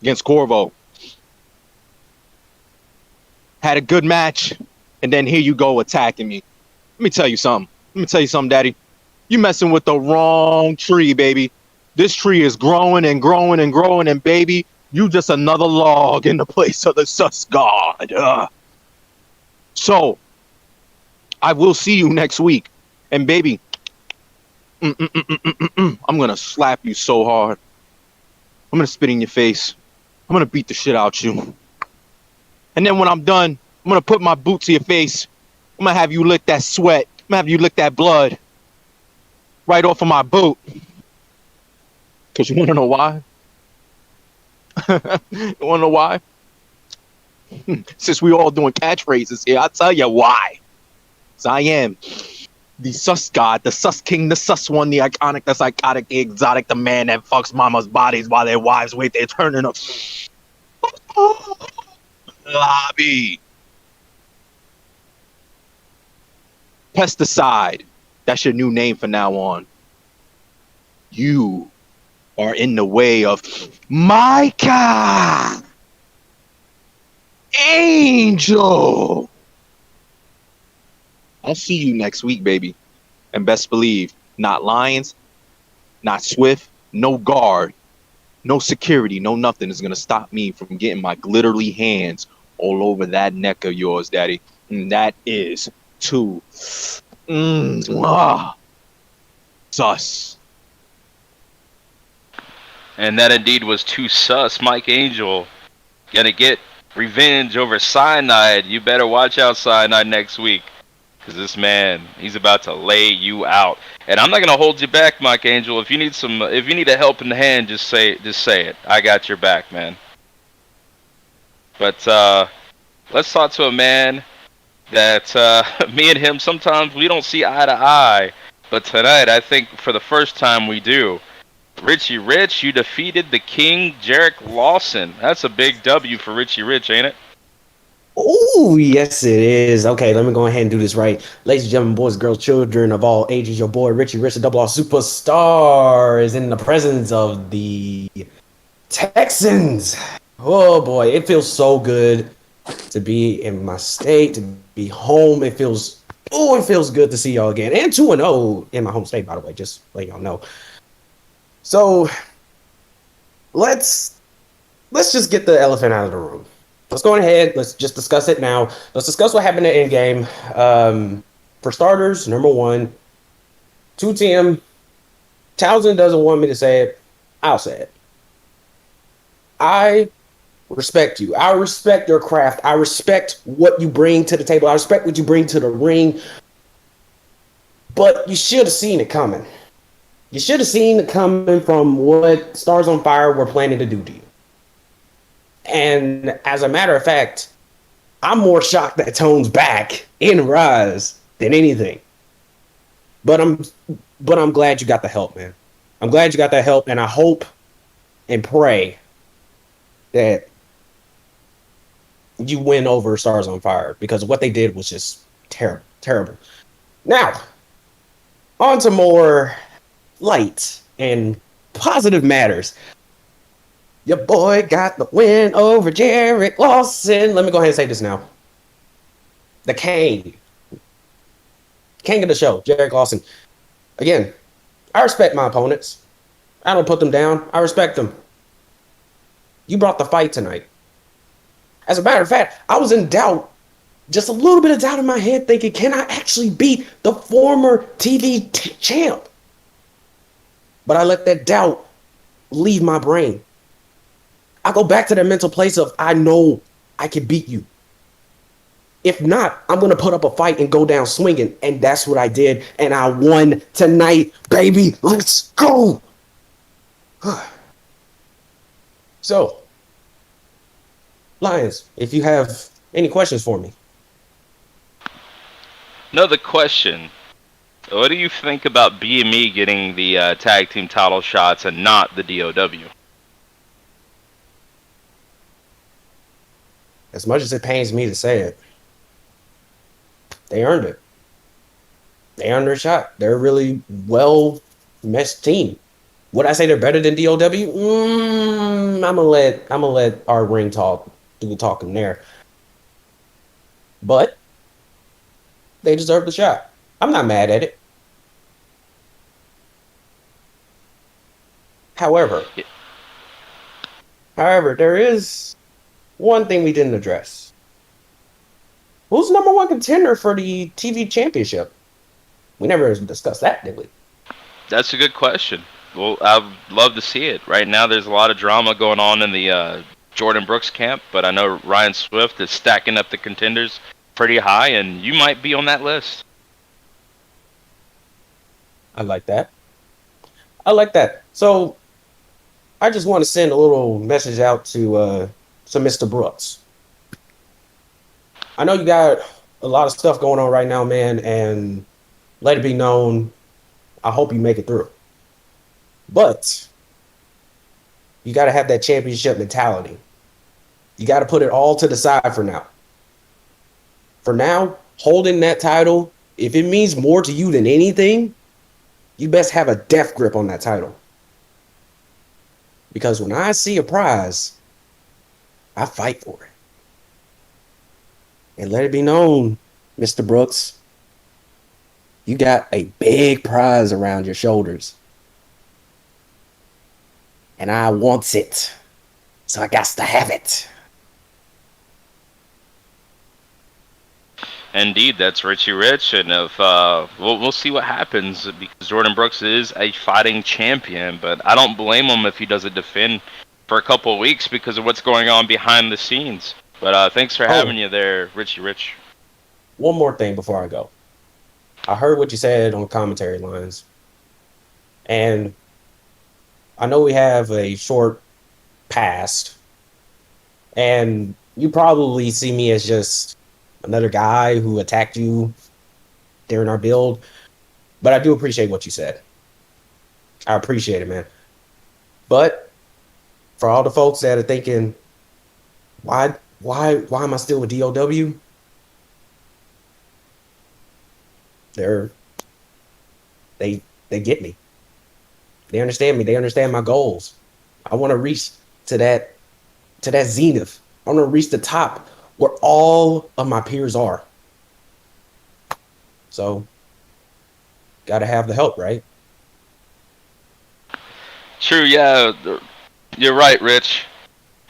S11: against Corvo. Had a good match, and then here you go attacking me. Let me tell you something, Daddy. You messing with the wrong tree, baby. This tree is growing and growing and growing, and baby, you just another log in the place of the sus god. So, I will see you next week. And baby, I'm gonna slap you so hard. I'm gonna spit in your face. I'm gonna beat the shit out you. And then when I'm done, I'm gonna put my boot to your face. I'm gonna have you lick that sweat. I'm gonna have you lick that blood right off of my boot. Cause you wanna know why? You wanna know why? Since we all doing catchphrases here, I'll tell you why. Cause I am the sus god, the sus king, the sus one, the iconic, the psychotic, the exotic, the man that fucks mama's bodies while their wives wait their turn in a lobby. Pesticide. That's your new name from now on. You are in the way of Micah Angel. I'll see you next week, baby. And best believe, not Lions, not Swift, no guard, no security, no nothing is going to stop me from getting my glittery hands all over that neck of yours, Daddy. And that is too sus.
S1: And that indeed was too sus. Mike Angel gonna get revenge over Cyanide. You better watch out, Cyanide, next week. Because this man, he's about to lay you out. And I'm not gonna hold you back, Mike Angel. If you need a helping hand, just say it. I got your back, man. But let's talk to a man that me and him sometimes we don't see eye to eye. But tonight, I think for the first time we do. Richie Rich, you defeated the King, Jarek Lawson. That's a big W for Richie Rich, ain't it?
S12: Oh, yes, it is. Okay, let me go ahead and do this right. Ladies and gentlemen, boys, girls, children of all ages, your boy Richie Rich, the double R superstar, is in the presence of the Texans. Oh boy, it feels so good to be in my state, to be home. It feels good to see y'all again. And 2-0 in my home state, by the way, just let y'all know. So let's just get the elephant out of the room. Let's go ahead. Let's just discuss it now. Let's discuss what happened at Endgame. For starters, number one, 2-Tim. Townsend doesn't want me to say it. I'll say it. I respect you. I respect your craft. I respect what you bring to the table. I respect what you bring to the ring. But you should have seen it coming. You should have seen it coming from what Stars on Fire were planning to do to you. And as a matter of fact, I'm more shocked that Tone's back in Rise than anything. But I'm glad you got the help, man. I'm glad you got that help, and I hope and pray that you win over Stars on Fire, because what they did was just terrible, terrible. Now, on to more light and positive matters. Your boy got the win over Jarek Lawson. Let me go ahead and say this now. The King of the show, Jarek Lawson. Again, I respect my opponents. I don't put them down. I respect them. You brought the fight tonight. As a matter of fact, I was in doubt, just a little bit of doubt in my head, thinking, can I actually beat the former TV champ? But I let that doubt leave my brain. I go back to that mental place of, I know I can beat you. If not, I'm going to put up a fight and go down swinging. And that's what I did. And I won tonight, baby. Let's go. So, Lions, if you have any questions for me.
S1: Another question. What do you think about BME getting the tag team title shots and not the DOW?
S12: As much as it pains me to say it, they earned it. They earned their shot. They're a really well-meshed team. Would I say they're better than DOW? I'm gonna let our ring talk do the talking there. But they deserve the shot. I'm not mad at it. However, there is one thing we didn't address. Who's the number one contender for the TV championship? We never discussed that, did we?
S1: That's a good question. Well, I'd love to see it. Right now, there's a lot of drama going on in the Jordan Brooks camp, but I know Ryan Swift is stacking up the contenders pretty high, and you might be on that list.
S12: I like that. So, I just want to send a little message out to Mr. Brooks. I know you got a lot of stuff going on right now, man, and let it be known, I hope you make it through. But you got to have that championship mentality. You got to put it all to the side for now. For now, holding that title, if it means more to you than anything, you best have a death grip on that title. Because when I see a prize, I fight for it. And let it be known, Mr. Brooks, you got a big prize around your shoulders. And I wants it. So I got to have it.
S1: Indeed, that's Richie Rich, and if we'll see what happens, because Jordan Brooks is a fighting champion, but I don't blame him if he doesn't defend for a couple of weeks because of what's going on behind the scenes. But thanks for having you there, Richie Rich.
S12: One more thing before I go. I heard what you said on commentary lines, and I know we have a short past, and you probably see me as just another guy who attacked you during our build. But I do appreciate what you said. I appreciate it, man. But for all the folks that are thinking, why am I still with DOW? They get me. They understand me. They understand my goals. I want to reach to that zenith. I want to reach the top where all of my peers are. So, gotta have the help, right?
S1: True, yeah. You're right, Rich.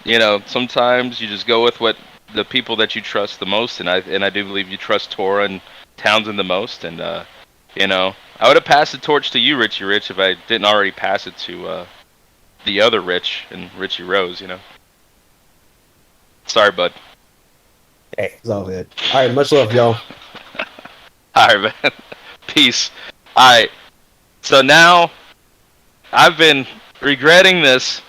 S1: You know, sometimes you just go with what the people that you trust the most, and I do believe you trust Tora and Townsend the most, and you know, I would have passed the torch to you, Richie Rich, if I didn't already pass it to the other Rich and Richie Rose. You know. Sorry, bud.
S12: Hey, it's all good. All right, much love, y'all.
S1: All right, man. Peace. All right. So now, I've been regretting this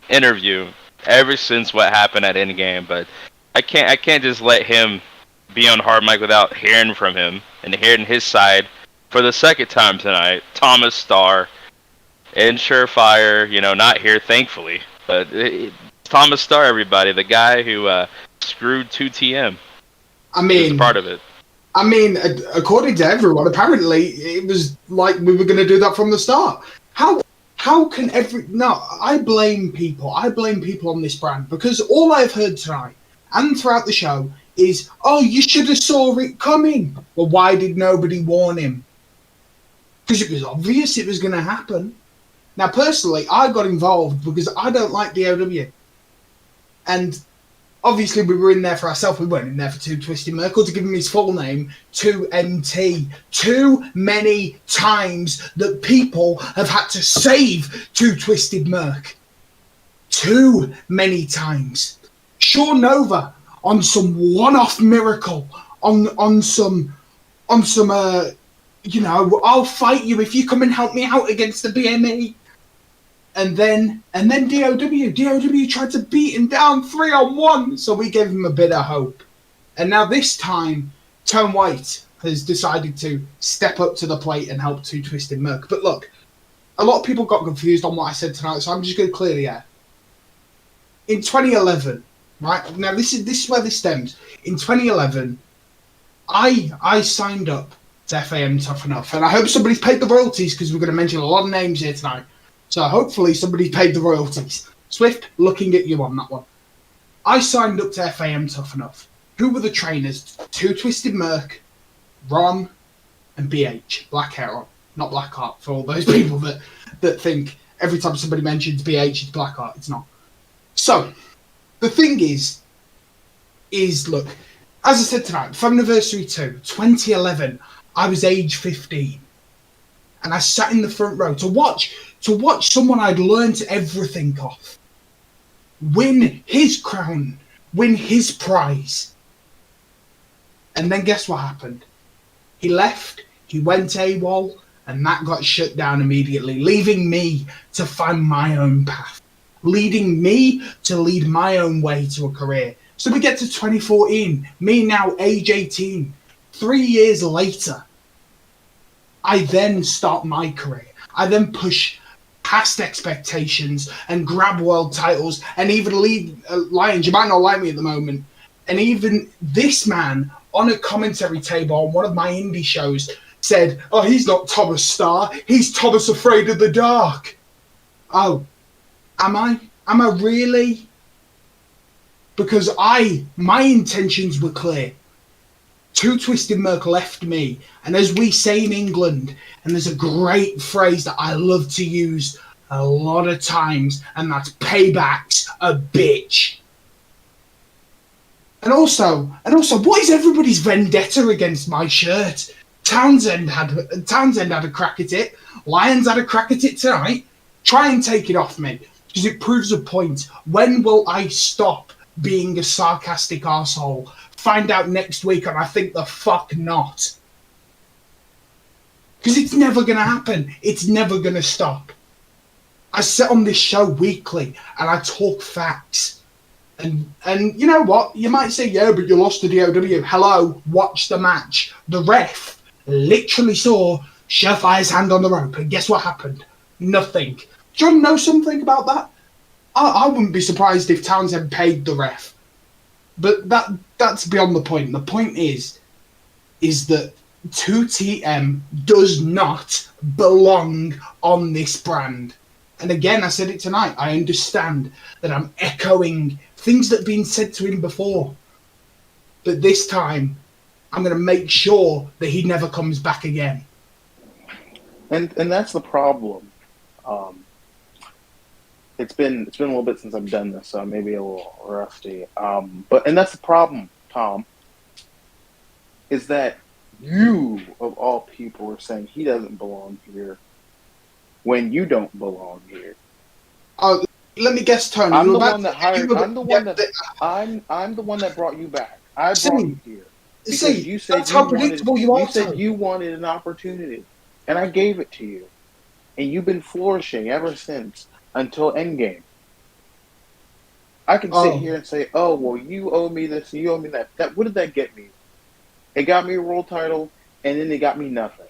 S1: interview ever since what happened at Endgame, but I can't just let him be on hard mic without hearing from him and hearing his side for the second time tonight. Thomas Starr and Surefire, you know, not here, thankfully, but Thomas Starr, everybody, the guy who screwed 2TM.
S13: I mean,
S1: is part of it.
S13: I mean, according to everyone, apparently it was like we were going to do that from the start. How can I blame people. I blame people on this brand because all I've heard tonight and throughout the show is, oh, you should have saw it coming. Well, why did nobody warn him? Because it was obvious it was going to happen. Now, personally, I got involved because I don't like DOW. And obviously, we were in there for ourselves. We weren't in there for Too Twisted Merkel. To give him his full name, 2MT. Too many times that people have had to save Too Twisted Merc. Too many times. Sean Nova on some one-off miracle. On some you know, I'll fight you if you come and help me out against the BME. And then DOW tried to beat him down 3-on-1, so we gave him a bit of hope. And now this time, Tone White has decided to step up to the plate and help Too Twisted Merc. But look, a lot of people got confused on what I said tonight, so I'm just going to clear the air. In 2011, right, now this is where this stems. In 2011, I signed up to FAM Tough Enough, and I hope somebody's paid the royalties because we're going to mention a lot of names here tonight. So hopefully somebody paid the royalties. Swift, looking at you on that one. I signed up to FAM Tough Enough. Who were the trainers? Too Twisted Merc, Ron, and BH. Black Hair, not Blackheart, for all those people that think every time somebody mentions BH, it's Blackheart. It's not. So, the thing is look, as I said tonight, Famiversary 2, 2011, I was age 15. And I sat in the front row to watch someone I'd learnt everything off win his crown, win his prize. And then guess what happened? He left, he went AWOL, and that got shut down immediately, leaving me to find my own path, leading me to lead my own way to a career. So we get to 2014, me now age 18, 3 years later, I then start my career. I then push past expectations and grab world titles and even lead Lions. You might not like me at the moment. And even this man on a commentary table on one of my indie shows said, oh, he's not Thomas Starr. He's Thomas Afraid of the Dark. Oh, am I? Am I really? Because my intentions were clear. Too Twisted Merc left me, and as we say in England, and there's a great phrase that I love to use a lot of times, and that's payback's a bitch. And also, what is everybody's vendetta against my shirt? Townsend had a crack at it. Lions had a crack at it tonight. Try and take it off me, because it proves a point. When will I stop being a sarcastic arsehole? Find out next week, and I think the fuck not. Because it's never going to happen. It's never going to stop. I sit on this show weekly, and I talk facts. And you know what? You might say, yeah, but you lost to DOW. Hello, watch the match. The ref literally saw Surefire's hand on the rope, and guess what happened? Nothing. Do you want to know something about that? I wouldn't be surprised if Townsend paid the ref. But that's beyond the point. The point is that 2TM does not belong on this brand. And again, I said it tonight. I understand that I'm echoing things that have been said to him before. But this time, I'm going to make sure that he never comes back again.
S5: And that's the problem. It's been a little bit since I've done this, so maybe a little rusty. But that's the problem, Tom, is that you, of all people, are saying he doesn't belong here when you don't belong here.
S13: Let me guess, Tony.
S5: I'm the one that hired. I'm the one that I'm the one that brought you back. I brought you here because you said
S13: that's how predictable you are.
S5: You said you wanted an opportunity, and I gave it to you, and you've been flourishing ever since until Endgame. I can sit here and say, "Oh, well, you owe me this, you owe me that." What did that get me? It got me a world title, and then it got me nothing.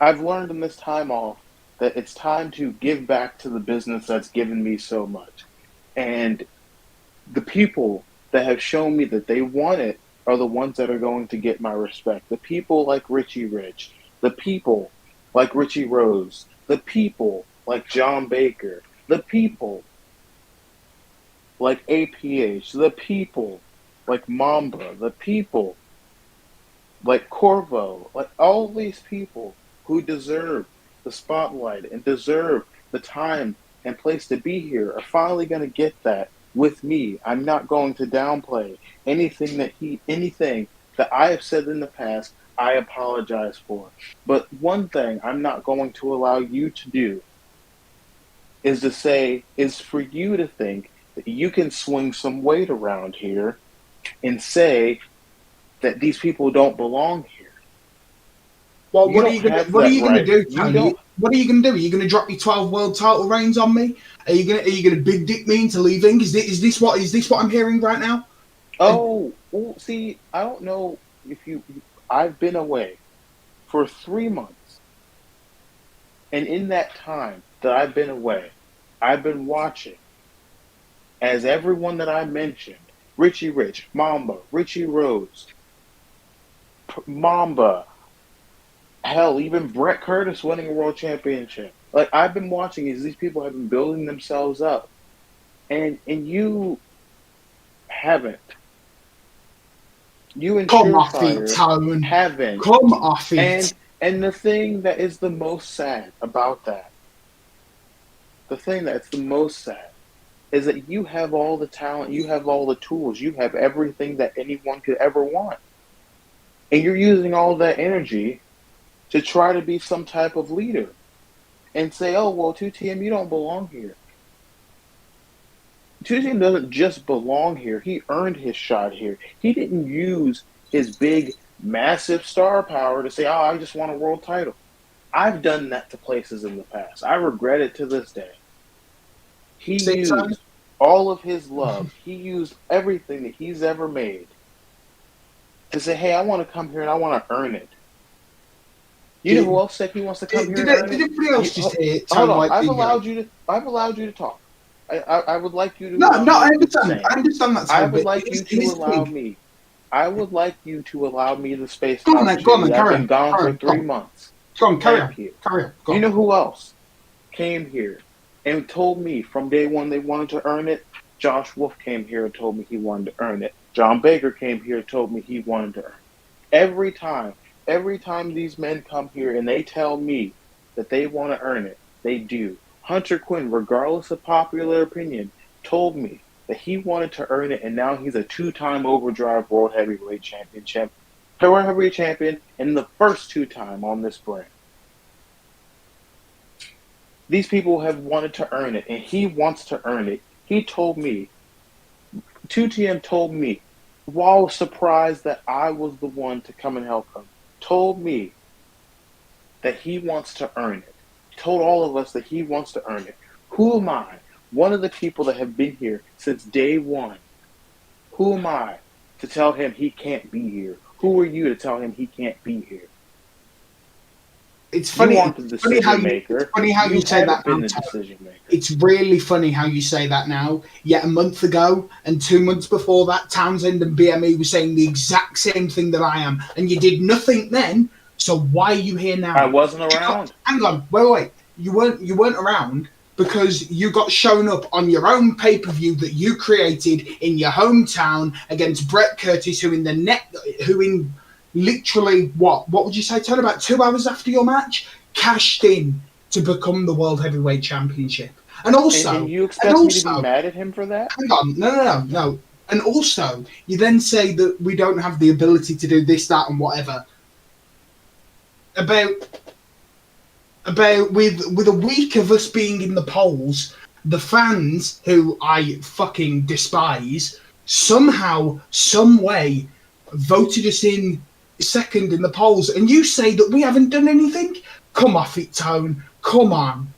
S5: I've learned in this time off that it's time to give back to the business that's given me so much. And the people that have shown me that they want it are the ones that are going to get my respect. The people like Richie Rich, the people like Richie Rose, the people like John Baker, the people like APH, the people like Mamba, the people like Corvo, like all these people who deserve the spotlight and deserve the time and place to be here are finally going to get that with me. I'm not going to downplay anything that I have said in the past. I apologize for. But one thing I'm not going to allow you to do is for you to think that you can swing some weight around here and say that these people don't belong here.
S13: Well, what are you going to do, Tony? What are you going to do? Are you going to drop your 12 world title reigns on me? Are you going to big dick me into leaving? Is this what I'm hearing right now?
S5: Oh, well, see, I don't know if I've been away for 3 months, and in that time that I've been away, I've been watching as everyone that I mentioned, Richie Rich, Mamba, Richie Rose, Mamba. Hell, even Brett Curtis winning a world championship. Like, I've been watching as these people have been building themselves up. And you haven't. You and Surefire haven't.
S13: Come off it.
S5: And the thing that is the most sad about that, is that you have all the talent, you have all the tools, you have everything that anyone could ever want. And you're using all that energy to try to be some type of leader and say, oh, well, 2TM, you don't belong here. 2TM doesn't just belong here. He earned his shot here. He didn't use his big, massive star power to say, oh, I just want a world title. I've done that to places in the past. I regret it to this day. He used all of his love. He used everything that he's ever made to say, hey, I want to come here and I want to earn it. You know who else said he wants to come here? Did
S13: everybody else just say
S5: hold on. I've allowed you to talk. I would like you to.
S13: No, I understand. I understand that.
S5: I would like you to allow me. I would like you to allow me the space.
S13: Go on, then.
S5: I've been gone for 3 months.
S13: Go on, carry on.
S5: You know who else came here and told me from day one they wanted to earn it? Josh Wolf came here and told me he wanted to earn it. John Baker came here and told me he wanted to earn it. Every time these men come here and they tell me that they want to earn it, they do. Hunter Quinn, regardless of popular opinion, told me that he wanted to earn it, and now he's a 2-time Overdrive World Heavyweight Champion, and the first 2-time on this brand. These people have wanted to earn it, and he wants to earn it. He told me, 2TM told me, while surprised that I was the one to come and help him, told me that he wants to earn it. He told all of us that he wants to earn it. Who am I? one of the people that have been here since day one. Who am I to tell him he can't be here? Who are you to tell him he can't be here?
S13: It's funny.
S5: You aren't the decision maker.
S13: It's funny how you say that.
S5: Been the decision maker.
S13: It's really funny how you say that now. Yet a month ago and 2 months before that, Townsend and BME were saying the exact same thing that I am, and you did nothing then. So why are you here now?
S5: I wasn't around.
S13: Hang on, wait. You weren't around because you got shown up on your own pay-per-view that you created in your hometown against Brett Curtis, who in literally what would you say, Tony, about 2 hours after your match, cashed in to become the World Heavyweight Championship. And also,
S5: and you expect me to be mad at him for that?
S13: Hang on, no. And also, you then say that we don't have the ability to do this, that, and whatever. About with a week of us being in the polls, the fans, who I fucking despise, somehow, some way, voted us in second in the polls, and you say that we haven't done anything? Come off it, Tone. Come on.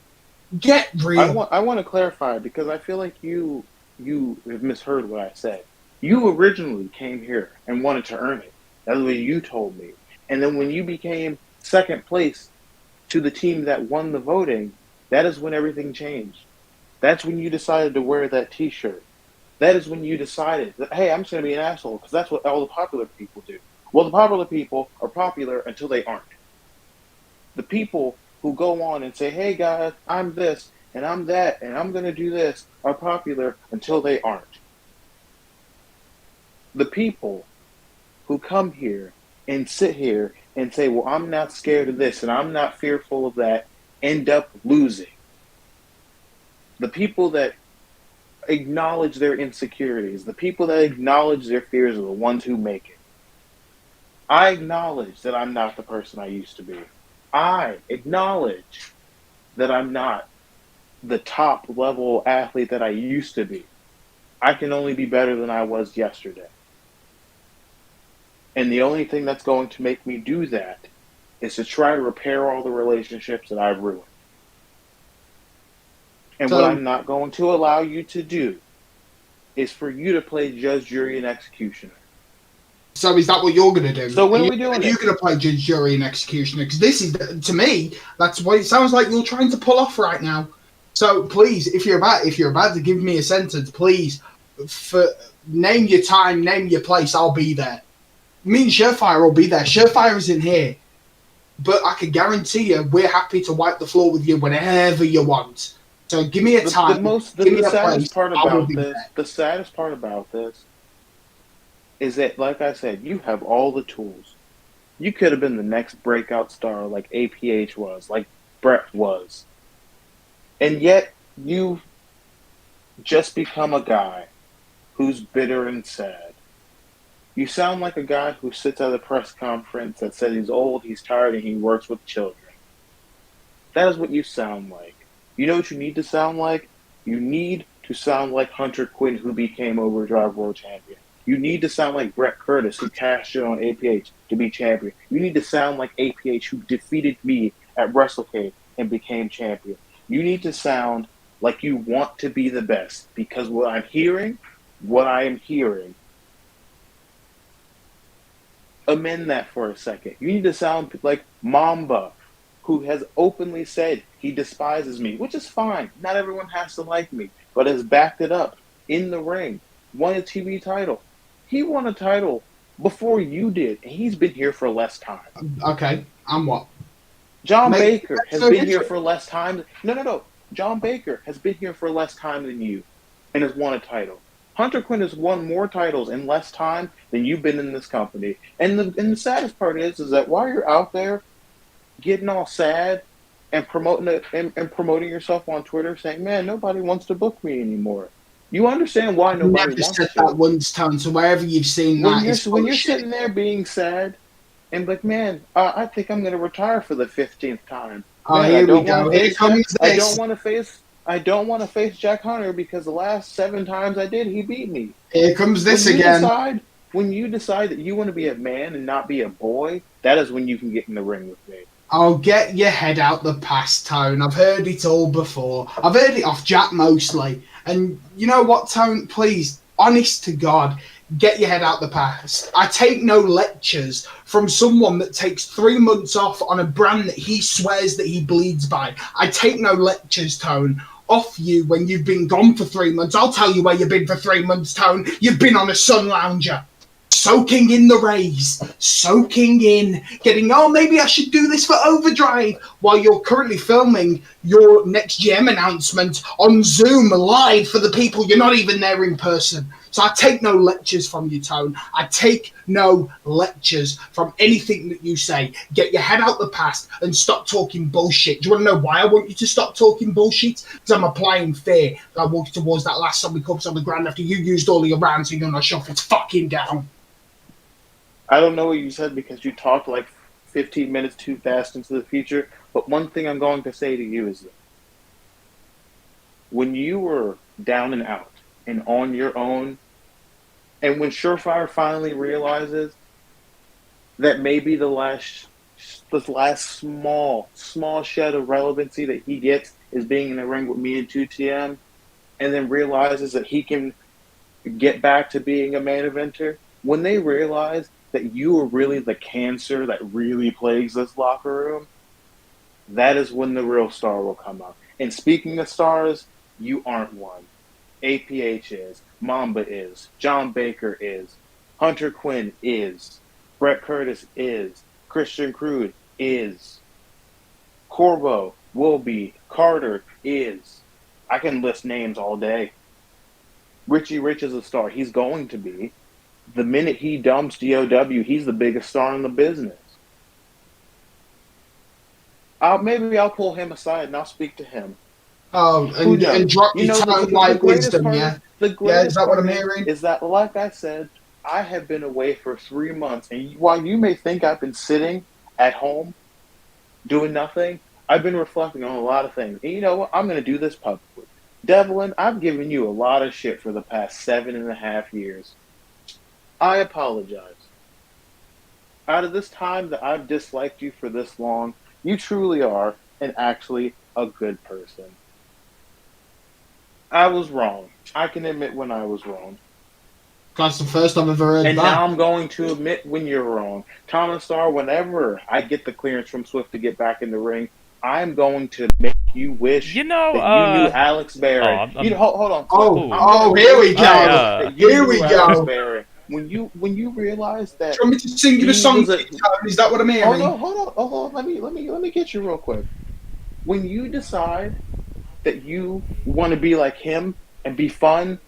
S13: Get real.
S5: I want to clarify, because I feel like you have misheard what I said. You originally came here and wanted to earn it. That's what you told me. And then when you became second place to the team that won the voting, that is when everything changed. That's when you decided to wear that T-shirt. That is when you decided that, hey, I'm just going to be an asshole, because that's what all the popular people do. Well, the popular people are popular until they aren't. The people who go on and say, hey guys, I'm this, and I'm that, and I'm going to do this, are popular until they aren't. The people who come here and sit here and say, well, I'm not scared of this, and I'm not fearful of that, end up losing. The people that acknowledge their insecurities, the people that acknowledge their fears are the ones who make it. I acknowledge that I'm not the person I used to be. I acknowledge that I'm not the top level athlete that I used to be. I can only be better than I was yesterday. And the only thing that's going to make me do that is to try to repair all the relationships that I've ruined. And what I'm not going to allow you to do is for you to play judge, jury, and executioner.
S13: So is that what you're going to do?
S5: So when are we doing it?
S13: You're going to play judge, jury, and executioner? Because this is, to me, that's what it sounds like you're trying to pull off right now. So please, if you're about to give me a sentence, please, name your time, name your place. I'll be there. Me and Surefire will be there. Surefire isn't here, but I can guarantee you, we're happy to wipe the floor with you whenever you want. So give me a time.
S5: The saddest part about this is that, like I said, you have all the tools. You could have been the next breakout star like APH was, like Brett was. And yet, you've just become a guy who's bitter and sad. You sound like a guy who sits at a press conference that said he's old, he's tired, and he works with children. That is what you sound like. You know what you need to sound like? You need to sound like Hunter Quinn, who became Overdrive World Champion. You need to sound like Brett Curtis, who cashed in on APH to be champion. You need to sound like APH, who defeated me at WrestleCade and became champion. You need to sound like you want to be the best, because what I am hearing, amend that for a second. You need to sound like Mamba, who has openly said he despises me, which is fine. Not everyone has to like me, but has backed it up in the ring. Won a TV title. He won a title before you did, and he's been here for less time.
S13: Okay, I'm what?
S5: John Baker has been here for less time. No. John Baker has been here for less time than you and has won a title. Hunter Quinn has won more titles in less time than you've been in this company. And the saddest part is that while you're out there getting all sad and promoting yourself on Twitter, saying, "Man, nobody wants to book me anymore." You understand why nobody wants to.
S13: Never said that once, Tom. So wherever you've seen that,
S5: when you're sitting there being sad and like, "Man, I think I'm going to retire for the 15th time."
S13: Oh, here we go. Here comes this.
S5: I don't want to face Jack Hunter because the last 7 times I did, he beat me.
S13: Here comes this again.
S5: When you decide that you want to be a man and not be a boy, that is when you can get in the ring with me.
S13: I'll get your head out the past, Tone. I've heard it all before. I've heard it off Jack mostly. And you know what, Tone? Please, honest to God, get your head out the past. I take no lectures from someone that takes 3 months off on a brand that he swears that he bleeds by. I take no lectures, Tone, off you when you've been gone for 3 months. I'll tell you where you've been for 3 months, Tone. You've been on a sun lounger. Soaking in the rays, soaking in, getting, oh, maybe I should do this for Overdrive, while you're currently filming your next GM announcement on Zoom live for the people. You're not even there in person. So I take no lectures from you, Tone. I take no lectures from anything that you say. Get your head out the past and stop talking bullshit. Do you want to know why I want you to stop talking bullshit? Because I'm applying fear. I walked towards that last zombie corpse on the ground after you used all of your rounds and you're not sure if it's fucking down.
S5: I don't know what you said because you talked like 15 minutes too fast into the future, but one thing I'm going to say to you is that when you were down and out and on your own, and when Surefire finally realizes that maybe the last small shed of relevancy that he gets is being in the ring with me and 2TM, and then realizes that he can get back to being a main eventer, when they realize that you are really the cancer that really plagues this locker room, that is when the real star will come up. And speaking of stars, you aren't one. APH is, Mamba is, John Baker is, Hunter Quinn is, Brett Curtis is, Christian Crude is, Corbo will be, Carter is. I can list names all day. Richie Rich is a star. He's going to be. The minute he dumps DOW, he's the biggest star in the business. Maybe I'll pull him aside and I'll speak to him.
S13: Oh, and drop your tongue like wisdom, yeah? Yeah, is that what I'm hearing?
S5: Is that, like I said, I have been away for 3 months, and while you may think I've been sitting at home doing nothing, I've been reflecting on a lot of things. And you know what? I'm going to do this publicly. Devlin, I've given you a lot of shit for the past 7.5 years. I apologize. Out of this time that I've disliked you for this long, you truly are, and actually, a good person. I was wrong. I can admit when I was wrong.
S13: That's the first I've ever heard
S5: and
S13: that.
S5: Now I'm going to admit when you're wrong. Thomas Starr, whenever I get the clearance from Swift to get back in the ring, I'm going to make you wish that you knew Alex Barron. Hold on.
S13: Here we go. Here we go.
S5: Barron. When you realize that,
S13: do you want me to sing you the song? Is that what I'm hearing?
S5: Hold on. Let me get you real quick. When you decide that you want to be like him and be fun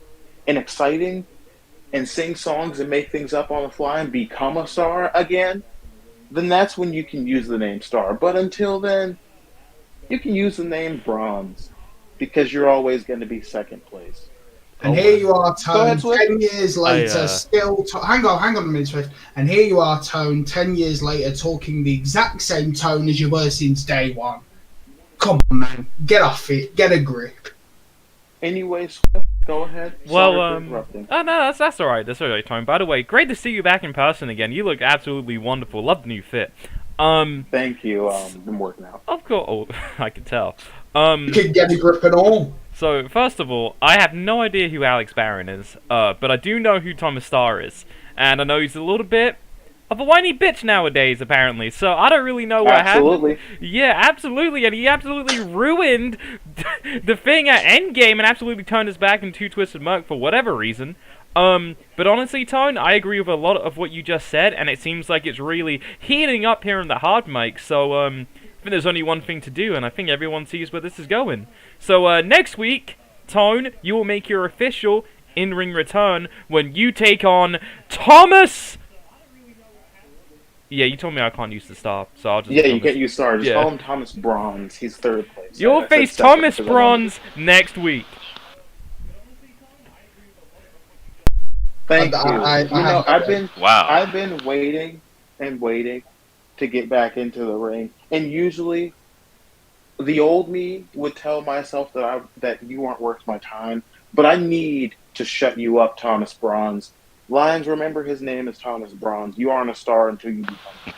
S5: and exciting and sing songs and make things up on the fly and become a star again, then that's when you can use the name Star. But until then, you can use the name Bronze because you're always going to be second place.
S13: And here you are, Tone, 10 years later, still... Hang on a minute, Swift. And here you are, Tone, 10 years later, talking the exact same tone as you were since day one. Come on, man. Get off it. Get a grip.
S5: Anyway, Swift, go ahead.
S14: Well, oh, no, that's all right. That's all right, Tone. By the way, great to see you back in person again. You look absolutely wonderful. Love the new fit.
S5: Thank you. Been working out.
S14: Of course. Oh, I can tell.
S13: You can get a grip at all.
S14: So, first of all, I have no idea who Alex Barron is, but I do know who Thomas Starr is. And I know he's a little bit of a whiny bitch nowadays, apparently. So, I don't really know what happened. Yeah, absolutely. And he absolutely ruined the thing at Endgame and absolutely turned his back into Twisted Merc for whatever reason. But honestly, Tone, I agree with a lot of what you just said, and it seems like it's really heating up here in the hard mic. So, I think there's only one thing to do, and I think everyone sees where this is going. So, next week, Tone, you will make your official in-ring return when you take on Thomas... Yeah, you told me I can't use the star, so I'll just...
S5: Yeah, you can't use star. Just call him Thomas Bronze. He's third place.
S14: You'll face Thomas Bronze next week.
S5: Thank you. I've been waiting and waiting to get back into the ring, and usually the old me would tell myself that you aren't worth my time, but I need to shut you up, Thomas Bronze. Lions, remember his name is Thomas Bronze. You aren't a star until you become.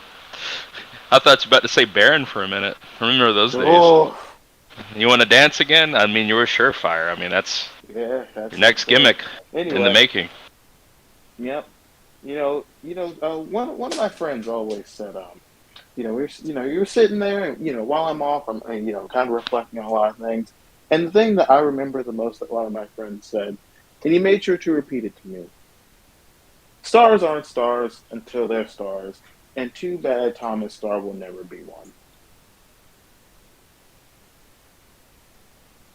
S1: I thought you were about to say Baron for a minute. Remember those days?
S5: Oh,
S1: You want to dance again? I mean, you were surefire. I mean, that's
S5: yeah, that's
S1: your next gimmick in the
S5: Anyway,
S1: making.
S5: yep. One of my friends always said, you were sitting there, and while I'm off, I'm, kind of reflecting on a lot of things. And the thing that I remember the most that one of my friends said, and he made sure to repeat it to me: stars aren't stars until they're stars, and too bad Thomas Starr will never be one.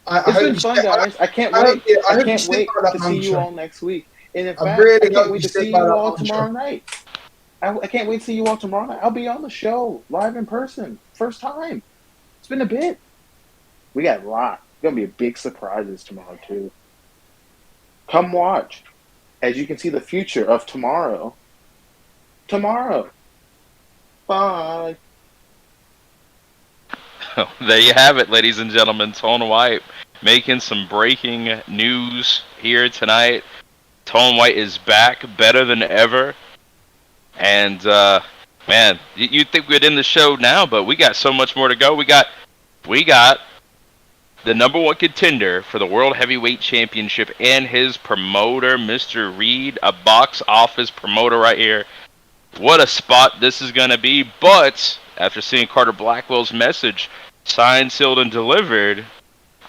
S5: It's been fun, guys. I can't wait. I can't wait to see you all next week. And in fact, I can't wait to see you all tomorrow night. I can't wait to see you all tomorrow night. I'll be on the show live in person, first time. It's been a bit. We got a lot. Gonna be big surprises tomorrow too. Come watch, as you can see the future of tomorrow. Tomorrow. Bye.
S1: There you have it, ladies and gentlemen. Tone White making some breaking news here tonight. Tone White is back, better than ever. And, man, you'd think we'd end the show now, but we got so much more to go. We got the number one contender for the World Heavyweight Championship and his promoter, Mr. Reed, a box office promoter right here. What a spot this is going to be. But after seeing Carter Blackwell's message, signed, sealed, and delivered,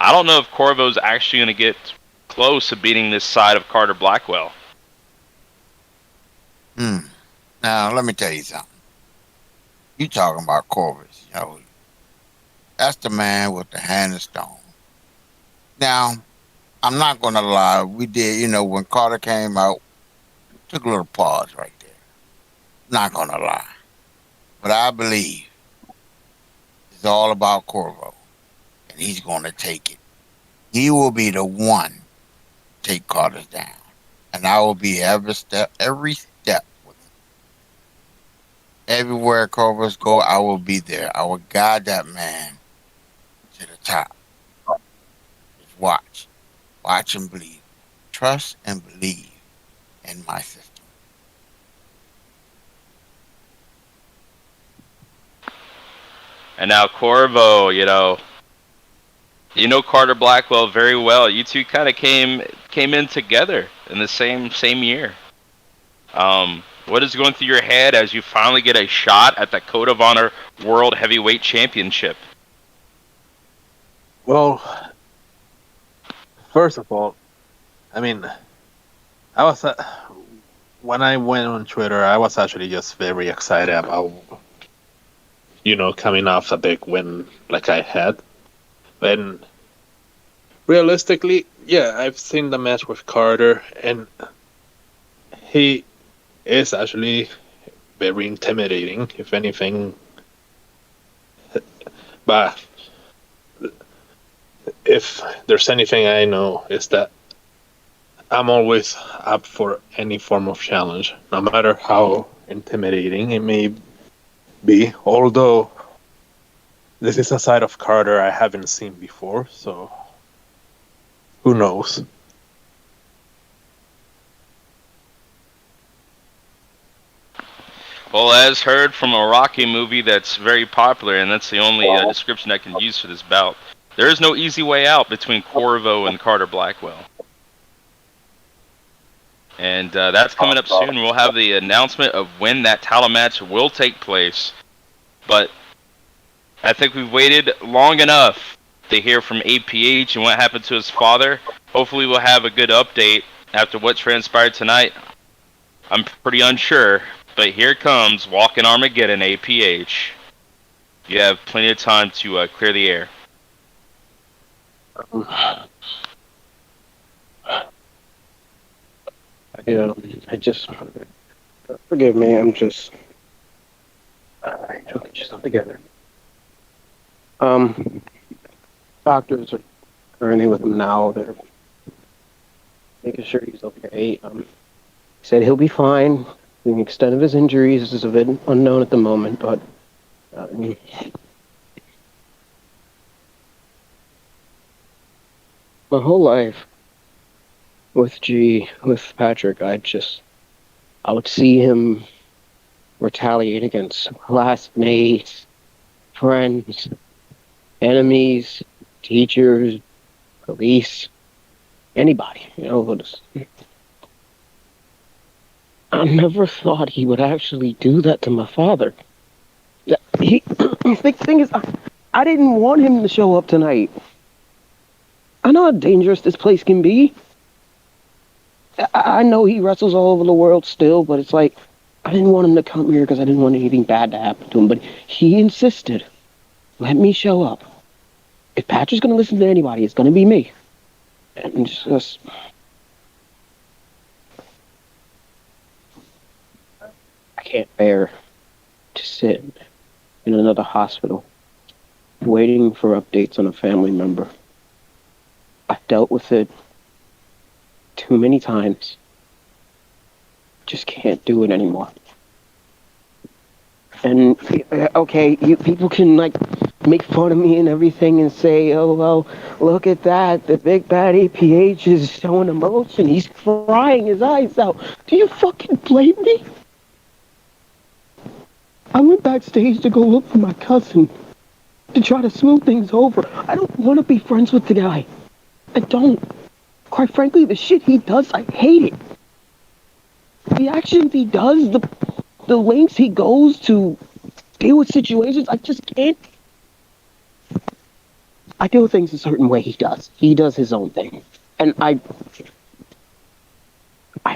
S1: I don't know if Corvo's actually going to get close to beating this side of Carter Blackwell.
S15: Now, let me tell you something. You talking about Corvus, that's the man with the hand of stone. Now, I'm not going to lie. We did, when Carter came out, took a little pause right there. Not going to lie. But I believe it's all about Corvo, and he's going to take it. He will be the one to take Carter down, and I will be every step with him. Everywhere Corvus go, I will be there. I will guide that man to the top. Just watch and believe. Trust and believe in my system.
S1: And now Corvo, you know Carter Blackwell very well. You two kind of came in together in the same year. What is going through your head as you finally get a shot at the Code of Honor World Heavyweight Championship?
S16: Well, first of all, I mean, I was when I went on Twitter, I was actually just very excited about coming off a big win like I had. And realistically, yeah, I've seen the match with Carter, and he is actually very intimidating, if anything. But if there's anything I know, is that I'm always up for any form of challenge, no matter how intimidating it may be. Although this is a side of Carter I haven't seen before, so who knows?
S1: Well, as heard from a Rocky movie that's very popular, and that's the only description I can use for this bout, there is no easy way out between Corvo and Carter Blackwell. And that's coming up soon. We'll have the announcement of when that title match will take place. But I think we've waited long enough to hear from APH and what happened to his father. Hopefully we'll have a good update after what transpired tonight. I'm pretty unsure. But here comes Walking Armageddon, APH. You have plenty of time to clear the air.
S17: I just forgive me. I'm just trying to get yourself together. Doctors are currently with him now. They're making sure he's okay. He said he'll be fine. The extent of his injuries is a bit unknown at the moment, but my whole life with Patrick, I would see him retaliate against classmates, friends, enemies, teachers, police, anybody. I never thought he would actually do that to my father. The thing is, I didn't want him to show up tonight. I know how dangerous this place can be. I know he wrestles all over the world still, but it's like, I didn't want him to come here because I didn't want anything bad to happen to him. But he insisted, let me show up. If Patrick's going to listen to anybody, it's going to be me. And just... I can't bear to sit in another hospital waiting for updates on a family member. I've dealt with it too many times. Just can't do it anymore. And okay, people can make fun of me and everything and say, oh well, look at that, the big bad APH is showing emotion, he's crying his eyes out. Do you fucking blame me? I went backstage to go look for my cousin to try to smooth things over. I don't want to be friends with the guy. I don't. Quite frankly, the shit he does, I hate it. The actions he does, the lengths he goes to deal with situations, I just can't. I do things a certain way he does. He does his own thing. And I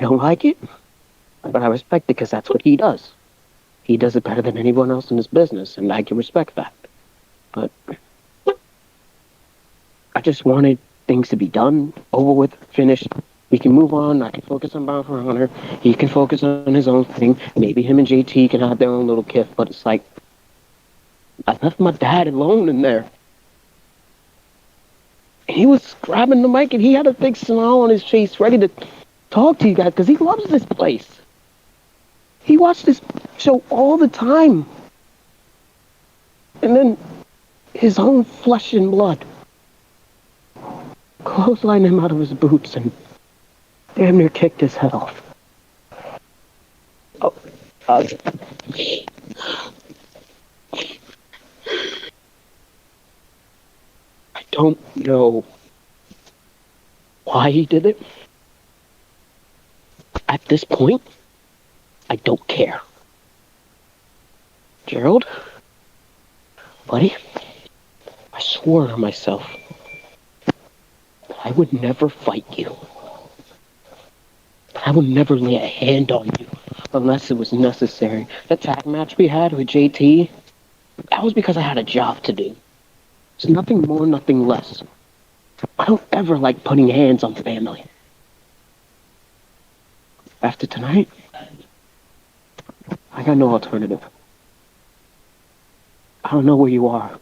S17: don't like it, but I respect it because that's what he does. He does it better than anyone else in his business, and I can respect that. But I just wanted things to be done, over with, finished. We can move on. I can focus on Bound for Honor. He can focus on his own thing. Maybe him and JT can have their own little kiff, but it's like, I left my dad alone in there. He was grabbing the mic, and he had a big smile on his face, ready to talk to you guys, because he loves this place. He watched this show all the time. And then his own flesh and blood clotheslined him out of his boots and damn near kicked his head off. I don't know why he did it. At this point, I don't care. Gerald, buddy, I swore to myself that I would never fight you. I would never lay a hand on you unless it was necessary. The tag match we had with JT, that was because I had a job to do. It's nothing more, nothing less. I don't ever like putting hands on family. After tonight, I got no alternative. I don't know where you are.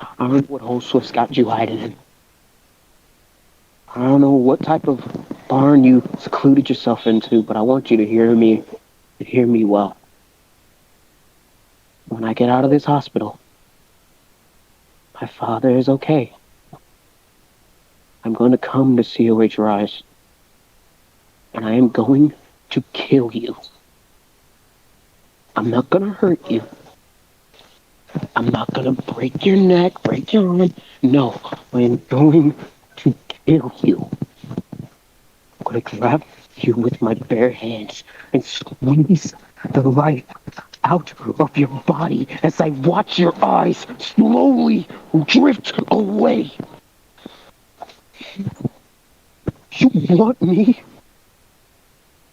S17: I don't know what hole Swift's got you hiding in. I don't know what type of barn you secluded yourself into, but I want you to hear me and hear me well. When I get out of this hospital, my father is okay. I'm going to come to COH Rise, and I am going to kill you. I'm not going to hurt you. I'm not going to break your neck, break your arm. No, I am going to kill you. I'm going to grab you with my bare hands and squeeze the life out of your body as I watch your eyes slowly drift away. You want me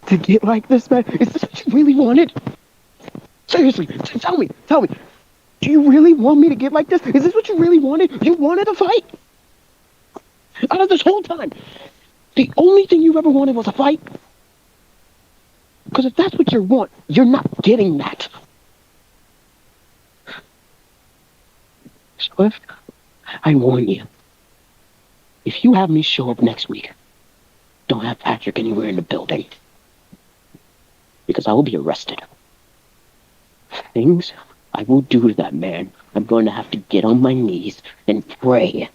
S17: to get like this, man? Is this what you really wanted? Seriously, tell me. Do you really want me to get like this? Is this what you really wanted? You wanted a fight? Out of this whole time, the only thing you ever wanted was a fight? Because if that's what you want, you're not getting that. Swift, I warn you. If you have me show up next week, don't have Patrick anywhere in the building. Because I will be arrested. Things I will do to that man, I'm going to have to get on my knees and pray.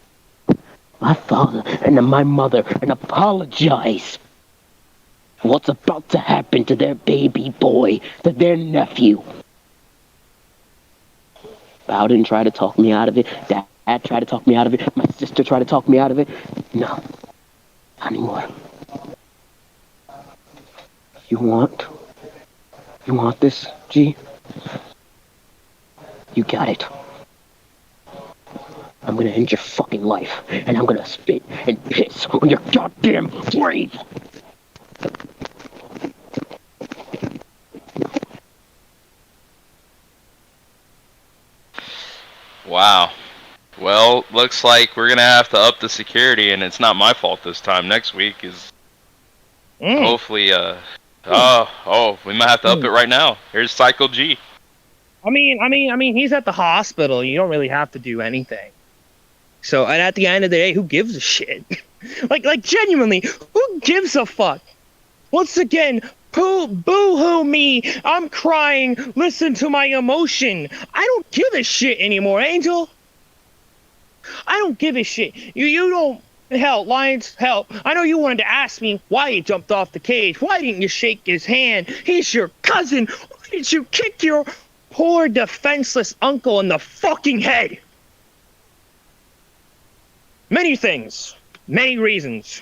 S17: My father and my mother and apologize. what's about to happen to their baby boy, to their nephew. Bowden tried to talk me out of it. Dad tried to talk me out of it. My sister tried to talk me out of it. No, not anymore. You want this, G? You got it. I'm gonna end your fucking life, and I'm gonna spit and piss on your goddamn grave!
S1: Wow. Well, looks like we're gonna have to up the security, and it's not my fault this time. Next week is hopefully. We might have to up it right now. Here's Cycle G.
S3: I mean, he's at the hospital. You don't really have to do anything. So, and at the end of the day, who gives a shit? like genuinely, who gives a fuck? Once again, boo-hoo me. I'm crying. Listen to my emotion. I don't give a shit anymore, Angel. I don't give a shit. You don't. Hell, Lions, hell. I know you wanted to ask me why he jumped off the cage. Why didn't you shake his hand? He's your cousin. Why didn't you kick your poor defenseless uncle in the fucking head? Many things. Many reasons.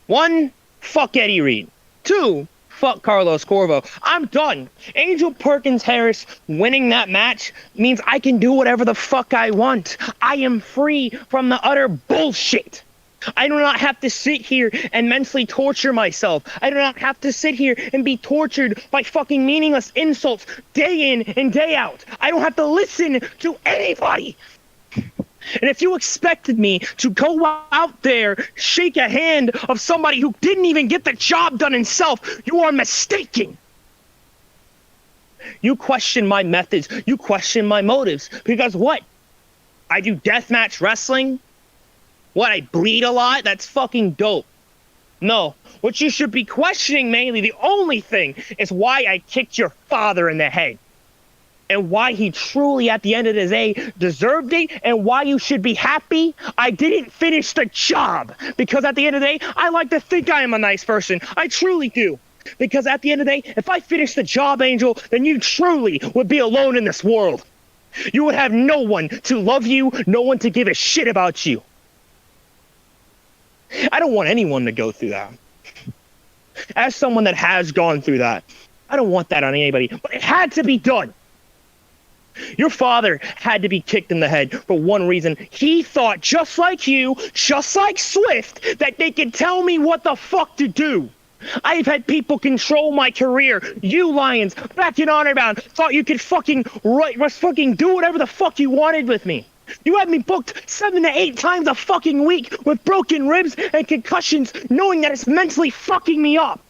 S3: 1, fuck Eddie Reed. 2, fuck Carlos Corvo. I'm done. Angel Perkins Harris winning that match means I can do whatever the fuck I want. I am free from the utter bullshit. I do not have to sit here and mentally torture myself. I do not have to sit here and be tortured by fucking meaningless insults day in and day out. I don't have to listen to anybody. And if you expected me to go out there, shake a hand of somebody who didn't even get the job done himself, you are mistaken. You question my methods. You question my motives. Because what? I do deathmatch wrestling? What, I bleed a lot? That's fucking dope. No. What you should be questioning mainly, the only thing, is why I kicked your father in the head. And why he truly, at the end of the day, deserved it, and why you should be happy I didn't finish the job. Because at the end of the day, I like to think I am a nice person. I truly do. Because at the end of the day, if I finished the job, Angel, then you truly would be alone in this world. You would have no one to love you, no one to give a shit about you. I don't want anyone to go through that. As someone that has gone through that, I don't want that on anybody. But it had to be done. Your father had to be kicked in the head for one reason. He thought, just like you, just like Swift, that they could tell me what the fuck to do. I've had people control my career. You, Lions, back in Honor Bound, thought you could fucking do whatever the fuck you wanted with me. You had me booked 7 to 8 times a fucking week with broken ribs and concussions, knowing that it's mentally fucking me up.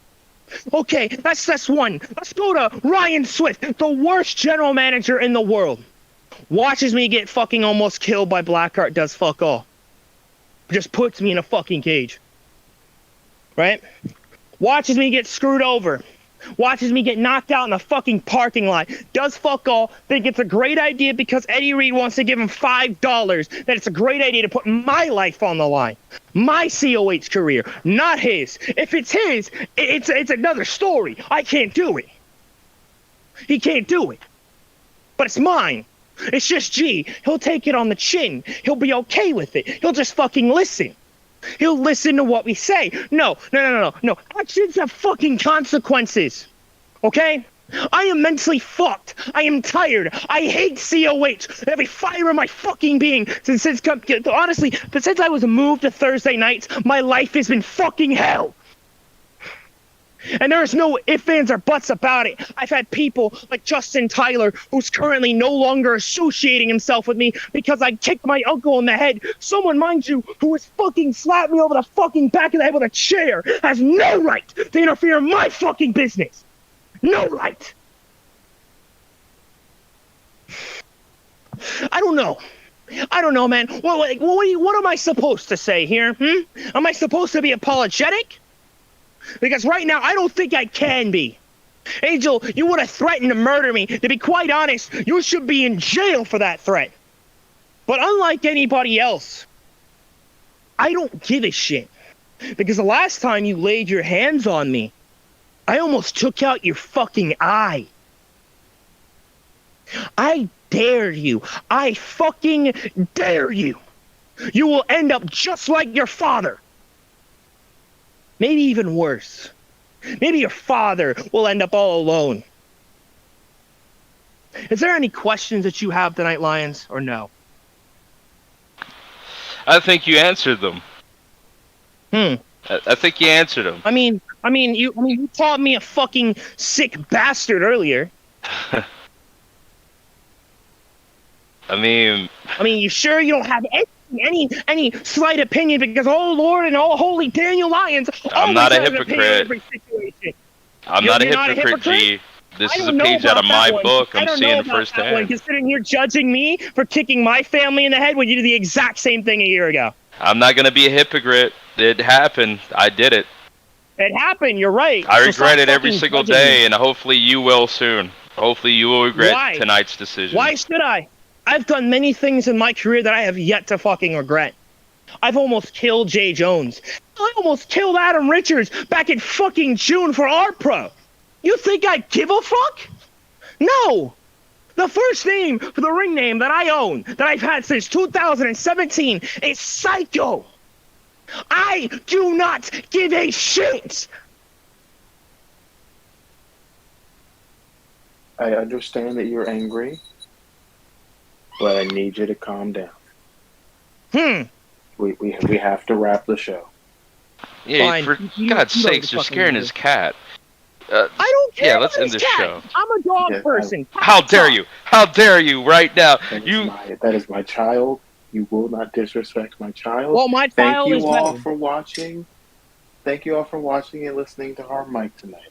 S3: Okay, that's one. Let's go to Ryan Swift, the worst general manager in the world. Watches me get fucking almost killed by Blackheart, does fuck all. Just puts me in a fucking cage. Right? Watches me get screwed over. Watches me get knocked out in a fucking parking lot. Does fuck all. Think it's a great idea because Eddie Reed wants to give him $5. That it's a great idea to put my life on the line. My COH career, not his. If it's his, it's another story. I can't do it. He can't do it. But it's mine. It's just G. He'll take it on the chin. He'll be okay with it. He'll just fucking listen. He'll listen to what we say. No. Actions have fucking consequences. Okay? I am mentally fucked. I am tired. I hate COH. Every fiber of my fucking being. Honestly, since I was moved to Thursday nights, my life has been fucking hell. And there's no ifs, ands, or buts about it. I've had people like Justin Tyler, who's currently no longer associating himself with me because I kicked my uncle in the head. Someone, mind you, who has fucking slapped me over the fucking back of the head with a chair has no right to interfere in my fucking business. No right. I don't know, man. What am I supposed to say here? Am I supposed to be apologetic? Because right now, I don't think I can be. Angel, you would have threatened to murder me. To be quite honest, you should be in jail for that threat. But unlike anybody else, I don't give a shit. Because the last time you laid your hands on me, I almost took out your fucking eye. I dare you. I fucking dare you. You will end up just like your father. Maybe even worse. Maybe your father will end up all alone. Is there any questions that you have tonight, Lions, or no?
S1: I think you answered them. I think you answered them.
S3: I mean, you called me a fucking sick bastard earlier.
S1: I mean,
S3: you sure you don't have any slight opinion? Because oh Lord and oh holy Daniel Lyons,
S1: I'm not a
S3: always has an opinion on
S1: hypocrite.
S3: every situation.
S1: I'm not a hypocrite, G. This is a page out of my book. I'm seeing it firsthand.
S3: Considering you're judging me for kicking my family in the head when you did the exact same thing a year ago.
S1: I'm not gonna be a hypocrite. It happened. I did it.
S3: It happened. You're right.
S1: I
S3: So
S1: regret
S3: stop
S1: it every
S3: fucking
S1: single
S3: judging
S1: day,
S3: me.
S1: and hopefully you will soon. Hopefully you will regret
S3: Why?
S1: tonight's decision.
S3: Why should I? I've done many things in my career that I have yet to fucking regret. I've almost killed Jay Jones. I almost killed Adam Richards back in fucking June for our pro. You think I give a fuck? No. The first name for the ring name that I own, that I've had since 2017, is Psycho. I do not give a shit.
S5: I understand that you're angry, but I need you to calm down. We have to wrap the show.
S1: Yeah,
S3: Fine.
S1: for God's
S3: you don't
S1: sakes, you're
S3: fucking
S1: scaring
S3: do.
S1: his cat.
S3: I don't care.
S1: Yeah, let's
S3: about
S1: end
S3: this
S1: this
S3: cat.
S1: show.
S3: I'm a dog person.
S1: How dare you? How dare you right now?
S5: That is my child. You will not disrespect my child.
S3: Well, my
S5: Thank
S3: child is
S5: you all
S3: better.
S5: for watching. Thank you all for watching and listening to Hardmic tonight.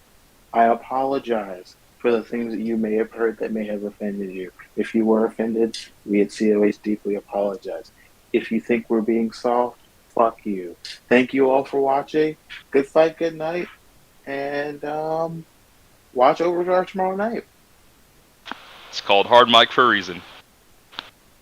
S5: I apologize for the things that you may have heard that may have offended you. If you were offended, we at COH deeply apologize. If you think we're being soft, fuck you. Thank you all for watching. Good fight, good night, and watch Overcharge tomorrow night.
S1: It's called Hard Mic for a reason.